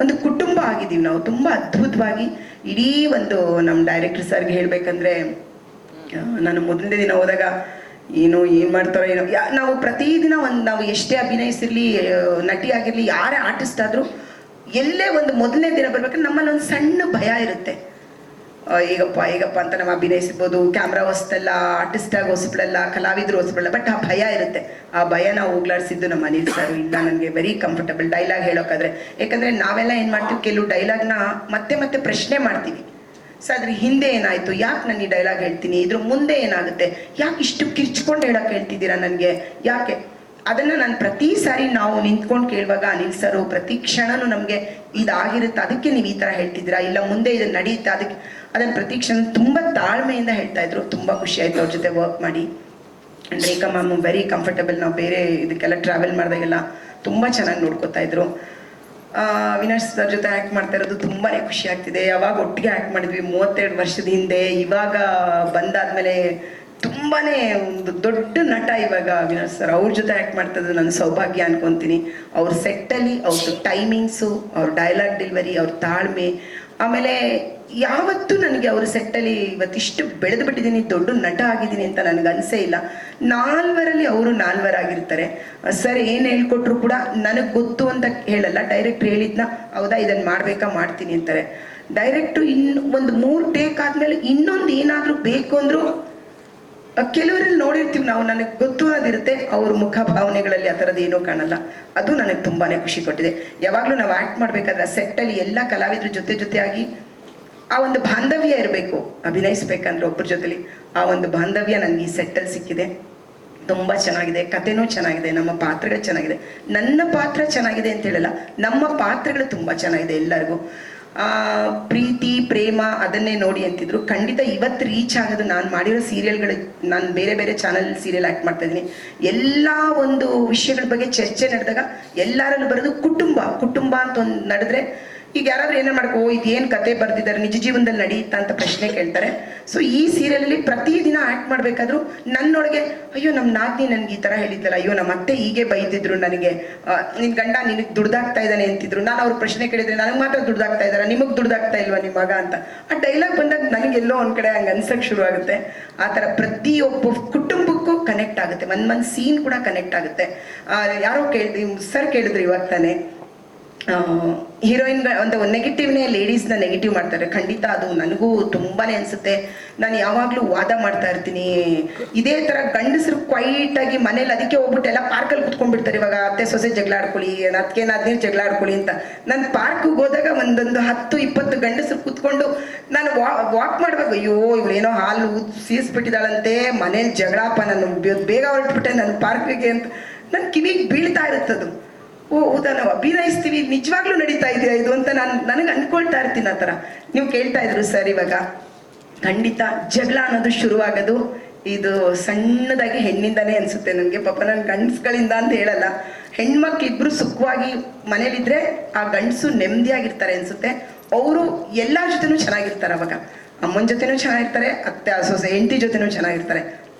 S5: ಒಂದು ಕುಟುಂಬ ಆಗಿದ್ದೀವಿ ನಾವು ತುಂಬ ಅದ್ಭುತವಾಗಿ. ಇಡೀ ಒಂದು ನಮ್ಮ ಡೈರೆಕ್ಟರ್ ಸರ್ಗೆ ಹೇಳಬೇಕಂದ್ರೆ, ನಾನು ಮೊದಲನೇ ದಿನ ಹೋದಾಗ ಏನೋ ಏನು ಮಾಡ್ತಾರೋ ಏನೋ ನಾವು ಪ್ರತಿದಿನ ನಾವು ಎಷ್ಟೇ ಅಭಿನಯಿಸಿರ್ಲಿ, ನಟಿ ಆಗಿರಲಿ, ಯಾರೇ ಆರ್ಟಿಸ್ಟ್ ಆದರೂ ಎಲ್ಲೇ ಒಂದು ಮೊದಲನೇ ದಿನ ಬರ್ಬೇಕಾದ್ರೆ ನಮ್ಮಲ್ಲಿ ಒಂದು ಸಣ್ಣ ಭಯ ಇರುತ್ತೆ. ಈಗಪ್ಪ ಅಂತ ನಾವು ಅಭಿನಯಿಸ್ಬೋದು, ಕ್ಯಾಮ್ರಾ ಹೊಸ್ತಲ್ಲ, ಆರ್ಟಿಸ್ಟ್ ಆಗಿ ಹೊಸಬಿಡಲ್ಲ, ಕಲಾವಿದರು ಹೊಸಬಿಡಲ್ಲ, ಬಟ್ ಆ ಭಯ ಇರುತ್ತೆ. ಆ ಭಯನ ಹೋಗ್ಲಾಡಿಸಿದ್ದು ನಮ್ಮ ಅನಿಲ್ ಸರ್. ಇಲ್ಲ, ನನಗೆ ವೆರಿ ಕಂಫರ್ಟಬಲ್ ಡೈಲಾಗ್ ಹೇಳೋಕ್ಕಾದ್ರೆ. ಯಾಕಂದರೆ ನಾವೆಲ್ಲ ಏನು ಮಾಡ್ತೀವಿ, ಕೆಲವು ಡೈಲಾಗ್ನ ಮತ್ತೆ ಮತ್ತೆ ಪ್ರಶ್ನೆ ಮಾಡ್ತೀವಿ. ಸೊ ಅದ್ರ ಹಿಂದೆ ಏನಾಯಿತು, ಯಾಕೆ ನಾನು ಈ ಡೈಲಾಗ್ ಹೇಳ್ತೀನಿ, ಇದ್ರ ಮುಂದೆ ಏನಾಗುತ್ತೆ, ಯಾಕೆ ಇಷ್ಟು ಕಿರ್ಚ್ಕೊಂಡು ಹೇಳೋಕೆ ಹೇಳ್ತಿದ್ದೀರಾ ನನಗೆ, ಯಾಕೆ ಅದನ್ನು ನಾನು ಪ್ರತಿ ಸಾರಿ ನಾವು ನಿಂತ್ಕೊಂಡು ಕೇಳುವಾಗ ಅನಿಲ್ ಸರು ಪ್ರತಿ ಕ್ಷಣನೂ ನಮಗೆ ಇದಾಗಿರುತ್ತೆ, ಅದಕ್ಕೆ ನೀವು ಈ ಥರ ಹೇಳ್ತಿದ್ದೀರಾ, ಇಲ್ಲ ಮುಂದೆ ಇದನ್ನು ನಡೆಯುತ್ತೆ, ಅದಕ್ಕೆ ಅದನ್ನು ಪ್ರತಿ ಕ್ಷಣ ತುಂಬ ತಾಳ್ಮೆಯಿಂದ ಹೇಳ್ತಾ ಇದ್ರು. ತುಂಬ ಖುಷಿ ಆಯಿತು ಅವ್ರ ಜೊತೆ ವರ್ಕ್ ಮಾಡಿ. And Rekha ma'am very comfortable. ನಾವು ಬೇರೆ ಇದಕ್ಕೆಲ್ಲ ಟ್ರಾವೆಲ್ ಮಾಡಿದಾಗೆಲ್ಲ ತುಂಬ ಚೆನ್ನಾಗಿ ನೋಡ್ಕೋತಾ ಇದ್ರು. ಅವಿನಾಶ್ ಸರ್ ಜೊತೆ ಆ್ಯಕ್ಟ್ ಮಾಡ್ತಾ ಇರೋದು ತುಂಬಾ ಖುಷಿ ಆಗ್ತಿದೆ. ಯಾವಾಗ ಒಟ್ಟಿಗೆ ಆ್ಯಕ್ಟ್ ಮಾಡಿದ್ವಿ 32 ವರ್ಷದ ಹಿಂದೆ, ಇವಾಗ ಬಂದಾದ್ಮೇಲೆ ತುಂಬಾ ಒಂದು ದೊಡ್ಡ ನಟ ಇವಾಗ ಅವಿನಾಶ್ ಸರ್. ಅವ್ರ ಜೊತೆ ಆ್ಯಕ್ಟ್ ಮಾಡ್ತಿದ್ದು ನನ್ನ ಸೌಭಾಗ್ಯ ಅನ್ಕೊತೀನಿ. ಅವ್ರ ಸೆಟ್ಟಲ್ಲಿ ಅವ್ರದ್ದು ಟೈಮಿಂಗ್ಸು, ಅವ್ರ ಡೈಲಾಗ್ ಡೆಲಿವರಿ, ಅವ್ರ ತಾಳ್ಮೆ, ಆಮೇಲೆ ಯಾವತ್ತೂ ನನಗೆ ಅವ್ರ ಸೆಟ್ಟಲ್ಲಿ ಇವತ್ತಿಷ್ಟು ಬೆಳೆದು ಬಿಟ್ಟಿದ್ದೀನಿ, ದೊಡ್ಡ ನಟ ಆಗಿದ್ದೀನಿ ಅಂತ ನನಗೆ ಅನಿಸೇ ಇಲ್ಲ. 4ವರಲ್ಲಿ ಅವರು 4ವರಾಗಿರ್ತಾರೆ. ಸರ್ ಏನು ಹೇಳ್ಕೊಟ್ರು ಕೂಡ ನನಗೆ ಗೊತ್ತು ಅಂತ ಹೇಳಲ್ಲ, ಡೈರೆಕ್ಟ್ ಹೇಳಿದ್ನ ಹೌದಾ ಇದನ್ನು ಮಾಡಬೇಕಾ ಮಾಡ್ತೀನಿ ಅಂತಾರೆ. ಡೈರೆಕ್ಟು ಒಂದು 3 ಟೇಕ್ ಆದಮೇಲೆ ಇನ್ನೊಂದು ಏನಾದರೂ ಬೇಕು ಅಂದರೂ ಕೆಲವರಲ್ಲಿ ನೋಡಿರ್ತೀವಿ ನಾವು, ನನಗೆ ಗೊತ್ತು ಅನ್ನೋದಿರುತ್ತೆ, ಅವ್ರ ಮುಖ ಭಾವನೆಗಳಲ್ಲಿ ಆ ಥರದ್ದು ಏನೂ ಕಾಣಲ್ಲ. ಅದು ನನಗೆ ತುಂಬಾ ಖುಷಿ ಕೊಟ್ಟಿದೆ. ಯಾವಾಗಲೂ ನಾವು ಆ್ಯಕ್ಟ್ ಮಾಡಬೇಕಾದ್ರೆ ಸೆಟ್ಟಲ್ಲಿ ಎಲ್ಲ ಕಲಾವಿದ್ರ ಜೊತೆಯಾಗಿ ಆ ಒಂದು ಬಾಂಧವ್ಯ ಇರಬೇಕು. ಅಭಿನಯಿಸ್ಬೇಕಂದ್ರೆ ಒಬ್ಬರ ಜೊತೆಲಿ ಆ ಒಂದು ಬಾಂಧವ್ಯ ನನಗೆ ಈ ಸೆಟ್ಟಲ್ಲಿ ಸಿಕ್ಕಿದೆ. ತುಂಬ ಚೆನ್ನಾಗಿದೆ, ಕಥೆನೂ ಚೆನ್ನಾಗಿದೆ, ನಮ್ಮ ಪಾತ್ರಗಳು ಚೆನ್ನಾಗಿದೆ. ನನ್ನ ಪಾತ್ರ ಚೆನ್ನಾಗಿದೆ ಅಂತ ಹೇಳಲ್ಲ, ನಮ್ಮ ಪಾತ್ರಗಳು ತುಂಬ ಚೆನ್ನಾಗಿದೆ. ಎಲ್ಲರಿಗೂ ಪ್ರೀತಿ ಪ್ರೇಮ ಅದನ್ನೇ ನೋಡಿ ಅಂತಿದ್ರು. ಖಂಡಿತ ಇವತ್ತು ರೀಚ್ ಆಗೋದು ನಾನು ಮಾಡಿರೋ ಸೀರಿಯಲ್ಗಳು. ನಾನು ಬೇರೆ ಬೇರೆ ಚಾನಲ್ ಸೀರಿಯಲ್ ಆ್ಯಕ್ಟ್ ಮಾಡ್ತಾ ಇದ್ದೀನಿ. ಎಲ್ಲ ಒಂದು ವಿಷಯಗಳ ಬಗ್ಗೆ ಚರ್ಚೆ ನಡೆದಾಗ ಎಲ್ಲರಲ್ಲೂ ಬರೋದು ಕುಟುಂಬ ಅಂತ ಒಂದು ನಡೆದ್ರೆ, ಈಗ ಯಾರಾದ್ರೂ ಏನೇನು ಮಾಡ್ಕೋ ಇದೇನು ಕತೆ ಬರ್ತಿದ್ದಾರೆ, ನಿಜ ಜೀವನದಲ್ಲಿ ನಡೆಯುತ್ತಾ ಅಂತ ಪ್ರಶ್ನೆ ಕೇಳ್ತಾರೆ. ಸೊ ಈ ಸೀರಿಯಲಲ್ಲಿ ಪ್ರತಿದಿನ ಆ್ಯಕ್ಟ್ ಮಾಡಬೇಕಾದ್ರೂ ನನ್ನೊಳಗೆ ಅಯ್ಯೋ ನಮ್ಮ ನಾದಿನಿ ನನಗೆ ಈ ಥರ ಹೇಳಿದ್ದಲ್ಲ, ಅಯ್ಯೋ ನಮ್ಮ ಅತ್ತೆ ಹೀಗೆ ಬೈತಿದ್ರು ನನಗೆ, ನಿನ್ನ ಗಂಡ ನಿನಗೆ ದುಡ್ದಾಗ್ತಾ ಇದ್ದಾನೆ ಅಂತಿದ್ರು. ನಾನು ಅವ್ರ ಪ್ರಶ್ನೆ ಕೇಳಿದ್ರೆ ನನಗೆ ಮಾತ್ರ ದುಡ್ದಾಗ್ತಾ ಇದ್ದಾರೆ, ನಿಮಗೆ ದುಡ್ದಾಗ್ತಾ ಇಲ್ವಾ ನಿಮ್ಮ ಮಗ ಅಂತ. ಆ ಡೈಲಾಗ್ ಬಂದಾಗ ನನಗೆಲ್ಲೋ ಒಂದು ಕಡೆ ಹಂಗೆ ಅನ್ಸಕ್ಕೆ ಶುರು ಆಗುತ್ತೆ. ಆ ಥರ ಪ್ರತಿಯೊಬ್ಬ ಕುಟುಂಬಕ್ಕೂ ಕನೆಕ್ಟ್ ಆಗುತ್ತೆ, ಒಂದು ಸೀನ್ ಕೂಡ ಕನೆಕ್ಟ್ ಆಗುತ್ತೆ. ಯಾರೋ ಸರ್ ಕೇಳಿದ್ರು ಇವಾಗ ತಾನೆ, ಹೀರೋಯಿನ್ಗಳ ಒಂದು ನೆಗೆಟಿವ್ನೇ ಲೇಡೀಸ್ನ ನೆಗೆಟಿವ್ ಮಾಡ್ತಾರೆ. ಖಂಡಿತ ಅದು ನನಗೂ ತುಂಬಾ ಅನಿಸುತ್ತೆ. ನಾನು ಯಾವಾಗಲೂ ವಾದ ಮಾಡ್ತಾ ಇರ್ತೀನಿ, ಇದೇ ಥರ ಗಂಡಸರು ಕ್ವೈಟಾಗಿ ಮನೇಲಿ ಅದಕ್ಕೆ ಹೋಗ್ಬಿಟ್ಟು ಎಲ್ಲ ಪಾರ್ಕಲ್ಲಿ ಕುತ್ಕೊಂಡ್ಬಿಡ್ತಾರೆ. ಇವಾಗ ಅತ್ತೆ ಸೊಸೆ ಜಗಳ ಆಡ್ಕೊಳ್ಳಿ, ಅದಕ್ಕೆ ನಾದಿನ ಜಗಳ ಆಡ್ಕೊಳ್ಳಿ ಅಂತ. ನಾನು ಪಾರ್ಕ್ಗೆ ಹೋದಾಗ ಒಂದೊಂದು 10-20 ಗಂಡಸರು ಕುತ್ಕೊಂಡು ನಾನು ವಾಕ್ ಮಾಡುವಾಗ ಅಯ್ಯೋ ಇವಳೇನೋ ಹಾಲು ಸೀಸ್ಬಿಟ್ಟಿದ್ದಾಳಂತೆ, ಮನೇಲಿ ಜಗಳಪ್ಪ, ನಾನು ಬೇಗ ಹೊರಟ್ಬಿಟ್ಟೆ ನನ್ನ ಪಾರ್ಕಿಗೆ ಅಂತ ನನ್ನ ಕಿವಿಗೆ ಬೀಳ್ತಾ ಇರುತ್ತದು. ಓ ಹೌದಾ, ನಾವು ಅಭಿನಯಿಸ್ತೀವಿ, ನಿಜವಾಗ್ಲೂ ನಡೀತಾ ಇದೆಯಾ ಇದು ಅಂತ ನನಗೆ ಅನ್ಕೊಳ್ತಾ ಇರ್ತೀನಿ. ಆ ಥರ ನೀವು ಕೇಳ್ತಾ ಇದ್ರು ಸರ್. ಇವಾಗ ಖಂಡಿತ ಜಗಳ ಅನ್ನೋದು ಶುರುವಾಗೋದು ಇದು ಸಣ್ಣದಾಗಿ ಹೆಣ್ಣಿಂದಾನೇ ಅನಿಸುತ್ತೆ ನನಗೆ. ಪಾಪ ನನ್ನ ಗಂಡಸ್ಗಳಿಂದ ಅಂತ ಹೇಳಲ್ಲ, ಹೆಣ್ಮಕ್ಳಿಬ್ರು ಸುಖವಾಗಿ ಮನೇಲಿದ್ರೆ ಆ ಗಂಡಸು ನೆಮ್ಮದಿಯಾಗಿರ್ತಾರೆ ಅನಿಸುತ್ತೆ. ಅವರು ಎಲ್ಲರ ಜೊತೆನೂ ಚೆನ್ನಾಗಿರ್ತಾರೆ. ಅವಾಗ ಅಮ್ಮನ ಜೊತೆನೂ ಚೆನ್ನಾಗಿರ್ತಾರೆ, ಅತ್ತೆ ಸೊಸೆ ಹೆಂಡತಿ ಜೊತೆನೂ ಚೆನ್ನಾಗಿರ್ತಾರೆ.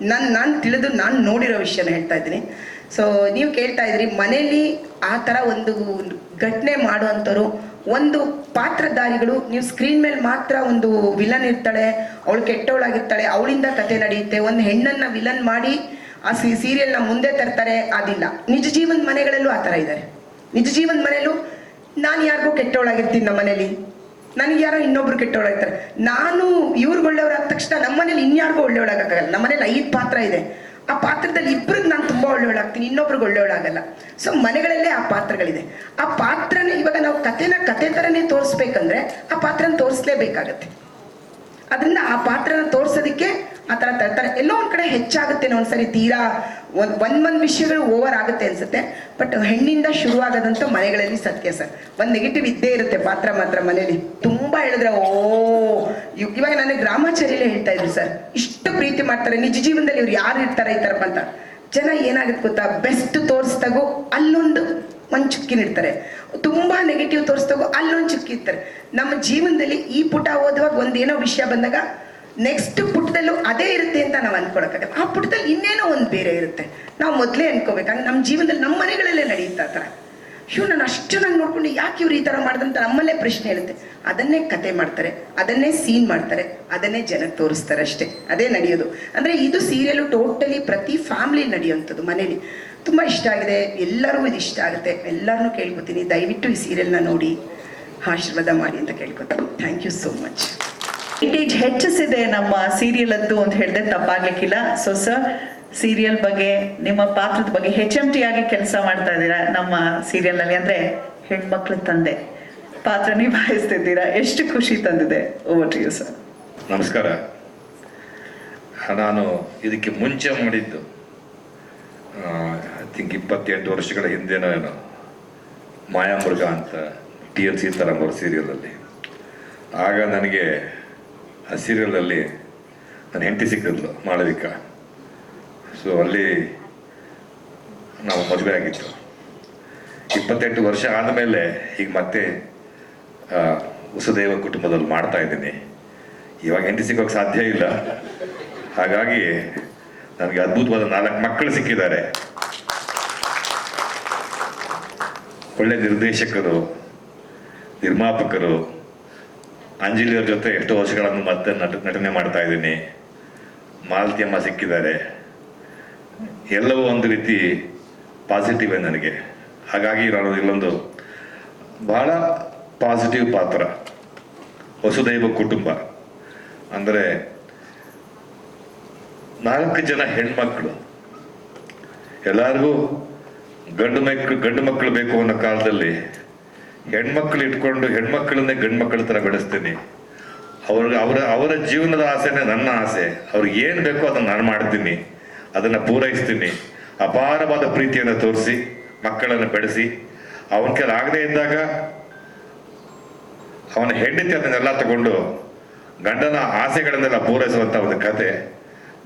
S5: ನಾನು ತಿಳಿದು ನಾನು ನೋಡಿರೋ ವಿಷಯನ ಹೇಳ್ತಾ ಇದ್ದೀನಿ. ಸೊ ನೀವು ಕೇಳ್ತಾ ಇದ್ರಿ ಮನೇಲಿ ಆ ಥರ ಒಂದು ಘಟನೆ ಮಾಡುವಂಥವ್ರು, ಒಂದು ಪಾತ್ರಧಾರಿಗಳು. ನೀವು ಸ್ಕ್ರೀನ್ ಮೇಲೆ ಮಾತ್ರ ಒಂದು ವಿಲನ್ ಇರ್ತಾಳೆ, ಅವಳು ಕೆಟ್ಟವಳಾಗಿರ್ತಾಳೆ, ಅವಳಿಂದ ಕತೆ ನಡೆಯುತ್ತೆ. ಒಂದು ಹೆಣ್ಣನ್ನು ವಿಲನ್ ಮಾಡಿ ಆ ಸೀರಿಯಲ್ನ ಮುಂದೆ ತರ್ತಾರೆ, ಅದಿಲ್ಲ. ನಿಜ ಜೀವನದ ಮನೆಗಳಲ್ಲೂ ಆ ಥರ ಇದ್ದಾರೆ. ನಿಜ ಜೀವನದ ಮನೆಯಲ್ಲೂ ನಾನು ಯಾರಿಗೂ ಕೆಟ್ಟವಳಾಗಿರ್ತೀನಿ, ನಮ್ಮ ಮನೇಲಿ ನನಗೆ ಯಾರೋ ಇನ್ನೊಬ್ರು ಕೆಟ್ಟವಳಾಗಿರ್ತಾರೆ, ನಾನು ಇವ್ರಿಗೆ ಒಳ್ಳೆಯವ್ರಾದ ತಕ್ಷಣ ನಮ್ಮ ಮನೇಲಿ ಇನ್ಯಾರಿಗೂ ಒಳ್ಳೆಯವಳಾಗಲ್ಲ. ನಮ್ಮ ಮನೇಲಿ 5 ಪಾತ್ರ ಇದೆ, ಆ ಪಾತ್ರದಲ್ಲಿ ಇಬ್ಬರಿಗೆ ನಾನು ತುಂಬ ಒಳ್ಳೆಯವಳಾಗ್ತೀನಿ, ಇನ್ನೊಬ್ರಿಗೆ ಒಳ್ಳೆಯವಳಾಗಲ್ಲ. ಸೊ ಮನೆಗಳಲ್ಲೇ ಆ ಪಾತ್ರಗಳಿದೆ. ಆ ಪಾತ್ರನ ಇವಾಗ ನಾವು ಕತೆ ಥರನೇ ತೋರಿಸ್ಬೇಕಂದ್ರೆ ಆ ಪಾತ್ರನ ತೋರಿಸ್ಲೇಬೇಕಾಗತ್ತೆ. ಅದರಿಂದ ಆ ಪಾತ್ರನ ತೋರಿಸೋದಕ್ಕೆ ಆ ಥರ ತರ್ತಾರೆ. ಎಲ್ಲೋ ಒಂದು ಕಡೆ ಹೆಚ್ಚಾಗುತ್ತೆ, ಒಂದ್ಸರಿ ತೀರಾ ಒಂದು ವಿಷಯಗಳು ಓವರ್ ಆಗುತ್ತೆ ಅನ್ಸುತ್ತೆ. ಬಟ್ ಹೆಣ್ಣಿಂದ ಶುರುವಾಗದಂಥ ಮನೆಗಳಲ್ಲಿ ಸತ್ಯ ಸರ್. ಒಂದು ನೆಗೆಟಿವ್ ಇದ್ದೇ ಇರುತ್ತೆ ಪಾತ್ರ ಮಾತ್ರ ಮನೇಲಿ. ತುಂಬ ಹೇಳಿದ್ರೆ ಇವಾಗ ನನಗೆ ಗ್ರಾಮಾಚಾರ್ಯಲ್ಲೇ ಹೇಳ್ತಾ ಇದ್ರು ಸರ್, ಇಷ್ಟು ಪ್ರೀತಿ ಮಾಡ್ತಾರೆ, ನಿಜ ಜೀವನದಲ್ಲಿ ಇವ್ರು ಯಾರು ಇರ್ತಾರೆ ಈ ಥರಪ್ಪ ಅಂತ. ಜನ ಏನಾಗುತ್ತೆ ಗೊತ್ತಾ, ಬೆಸ್ಟ್ ತೋರಿಸ್ದಾಗೂ ಅಲ್ಲೊಂದು ಚುಕ್ಕಿನಿಡ್ತಾರೆ, ತುಂಬ ನೆಗೆಟಿವ್ ತೋರಿಸ್ದಾಗೂ ಅಲ್ಲೊಂದು ಚುಕ್ಕಿ ಇರ್ತಾರೆ. ನಮ್ಮ ಜೀವನದಲ್ಲಿ ಈ ಪುಟ ಓದುವಾಗ ಒಂದೇನೋ ವಿಷಯ ಬಂದಾಗ ನೆಕ್ಸ್ಟ್ ಪುಟದಲ್ಲೂ ಅದೇ ಇರುತ್ತೆ ಅಂತ ನಾವು ಅನ್ಕೊಳಕ್ಕಾಗಲ್ಲ. ಆ ಪುಟದಲ್ಲಿ ಇನ್ನೇನೋ ಒಂದು ಬೇರೆ ಇರುತ್ತೆ. ನಾವು ಮೊದಲೇ ಅನ್ಕೋಬೇಕಂದ್ರೆ ನಮ್ಮ ಜೀವನದಲ್ಲಿ ನಮ್ಮ ಮನೆಗಳಲ್ಲೇ ನಡೆಯುತ್ತೆ ಆ ಥರ. ನಾನು ಅಷ್ಟು ಚೆನ್ನಾಗಿ ನೋಡ್ಕೊಂಡು ಯಾಕೆ ಇವ್ರು ಈ ಥರ ಮಾಡಿದಂತ ನಮ್ಮಲ್ಲೇ ಪ್ರಶ್ನೆ ಇರುತ್ತೆ. ಅದನ್ನೇ ಕತೆ ಮಾಡ್ತಾರೆ, ಅದನ್ನೇ ಸೀನ್ ಮಾಡ್ತಾರೆ, ಅದನ್ನೇ ಜನಕ್ಕೆ ತೋರಿಸ್ತಾರೆ ಅಷ್ಟೇ. ಅದೇ ನಡೆಯೋದು. ಅಂದರೆ ಇದು ಸೀರಿಯಲು ಟೋಟಲಿ ಪ್ರತಿ ಫ್ಯಾಮಿಲಿ ನಡೆಯುವಂಥದ್ದು. ಮನೇಲಿ ತುಂಬ ಇಷ್ಟ ಆಗಿದೆ, ಎಲ್ಲರಿಗೂ ಇದು ಇಷ್ಟ ಆಗುತ್ತೆ. ಎಲ್ಲರನ್ನೂ ಕೇಳ್ಕೊತೀನಿ, ದಯವಿಟ್ಟು ಈ ಸೀರಿಯಲ್ನ ನೋಡಿ ಆಶೀರ್ವಾದ ಮಾಡಿ ಅಂತ ಕೇಳ್ಕೊತೀನಿ. Thank you so much.
S1: Weightage ಹೆಚ್ಚಿಸಿದೆ ನಮ್ಮ ಸೀರಿಯಲ್ ಅದ್ದು ಅಂತ ಹೇಳಿದ್ರೆ ತಪ್ಪಾಗ್ಲಿಕ್ಕಿಲ್ಲ. ಸೊ ಸರ್, ಸೀರಿಯಲ್ ಬಗ್ಗೆ, ನಿಮ್ಮ ಪಾತ್ರದ ಬಗ್ಗೆ HMT ಆಗಿ ಕೆಲಸ ಮಾಡ್ತಾ ಇದ್ದೀರಾ ನಮ್ಮ ಸೀರಿಯಲ್ ನಲ್ಲಿ. ಅಂದ್ರೆ ಹೆಣ್ಮಕ್ಳ ತಂದೆ ಪಾತ್ರ ನಿಭಾಯಿಸ್ತಿದ್ದೀರಾ, ಎಷ್ಟು ಖುಷಿ ತಂದಿದೆ. Over to you sir.
S6: ನಮಸ್ಕಾರ. ನಾನು ಇದಕ್ಕೆ ಮುಂಚೆ ಮಾಡಿದ್ದು ಐ ಥಿಂಕ್ 28 ವರ್ಷಗಳ ಹಿಂದೆನೋ ಏನೋ ಮಾಯಾಮೃಗ ಅಂತ TN ಸೀತಾರಾಮ್ ಅವರ ಸೀರಿಯಲಲ್ಲಿ. ಆಗ ನನಗೆ ಆ ಸೀರಿಯಲಲ್ಲಿ ನನ್ನ ಹೆಂಡತಿ ಸಿಕ್ಕಿದ್ಲು, ಮಾಳವಿಕಾ. ಸೊ ಅಲ್ಲಿ ನಾವು ಮದುವೆ ಆಗಿತ್ತು. 28 ವರ್ಷ ಆದಮೇಲೆ ಈಗ ಮತ್ತೆ ವಸುದೈವ ಕುಟುಂಬದಲ್ಲಿ ಮಾಡ್ತಾ ಇದ್ದೀನಿ. ಇವಾಗ ಹೆಂಡತಿ ಸಿಗೋಕ್ಕೆ ಸಾಧ್ಯ ಇಲ್ಲ. ಹಾಗಾಗಿ ನನಗೆ ಅದ್ಭುತವಾದ 4 ಮಕ್ಕಳು ಸಿಕ್ಕಿದ್ದಾರೆ. ಒಳ್ಳೆ ನಿರ್ದೇಶಕರು, ನಿರ್ಮಾಪಕರು. ಅಂಜಲಿಯವ್ರ ಜೊತೆ ಎಷ್ಟೋ ವರ್ಷಗಳನ್ನು ಮತ್ತೆ ನಟನೆ ಮಾಡ್ತಾ ಇದ್ದೀನಿ. ಮಾಲತಿ ಅಮ್ಮ ಸಿಕ್ಕಿದ್ದಾರೆ. ಎಲ್ಲವೂ ಒಂದು ರೀತಿ ಪಾಸಿಟಿವೇ ನನಗೆ. ಹಾಗಾಗಿ ನಾನು ಇಲ್ಲೊಂದು ಬಹಳ ಪಾಸಿಟಿವ್ ಪಾತ್ರ. ವಸುದೈವ ಕುಟುಂಬ ಅಂದರೆ 4 ಜನ ಹೆಣ್ಮಕ್ಳು. ಎಲ್ಲರಿಗೂ ಗಂಡು ಮಕ್ಕಳು ಬೇಕು ಅನ್ನೋ ಕಾಲದಲ್ಲಿ ಹೆಣ್ಮಕ್ಳು ಇಟ್ಕೊಂಡು ಹೆಣ್ಮಕ್ಳನ್ನೇ ಗಂಡು ಮಕ್ಕಳ ಥರ ಬೆಳೆಸ್ತೀನಿ. ಅವರ ಜೀವನದ ಆಸೆನೇ ನನ್ನ ಆಸೆ. ಅವ್ರಿಗೆ ಏನು ಬೇಕೋ ಅದನ್ನು ನಾನು ಮಾಡ್ತೀನಿ, ಅದನ್ನು ಪೂರೈಸ್ತೀನಿ. ಅಪಾರವಾದ ಪ್ರೀತಿಯನ್ನು ತೋರಿಸಿ ಮಕ್ಕಳನ್ನು ಬೆಳೆಸಿ, ಅವನ ಕೆಲ ಆಗದೇ ಇದ್ದಾಗ ಅವನ ಹೆಂಡತಿ ಅದನ್ನೆಲ್ಲ ತಗೊಂಡು ಗಂಡನ ಆಸೆಗಳನ್ನೆಲ್ಲ ಪೂರೈಸುವಂಥ ಒಂದು ಕತೆ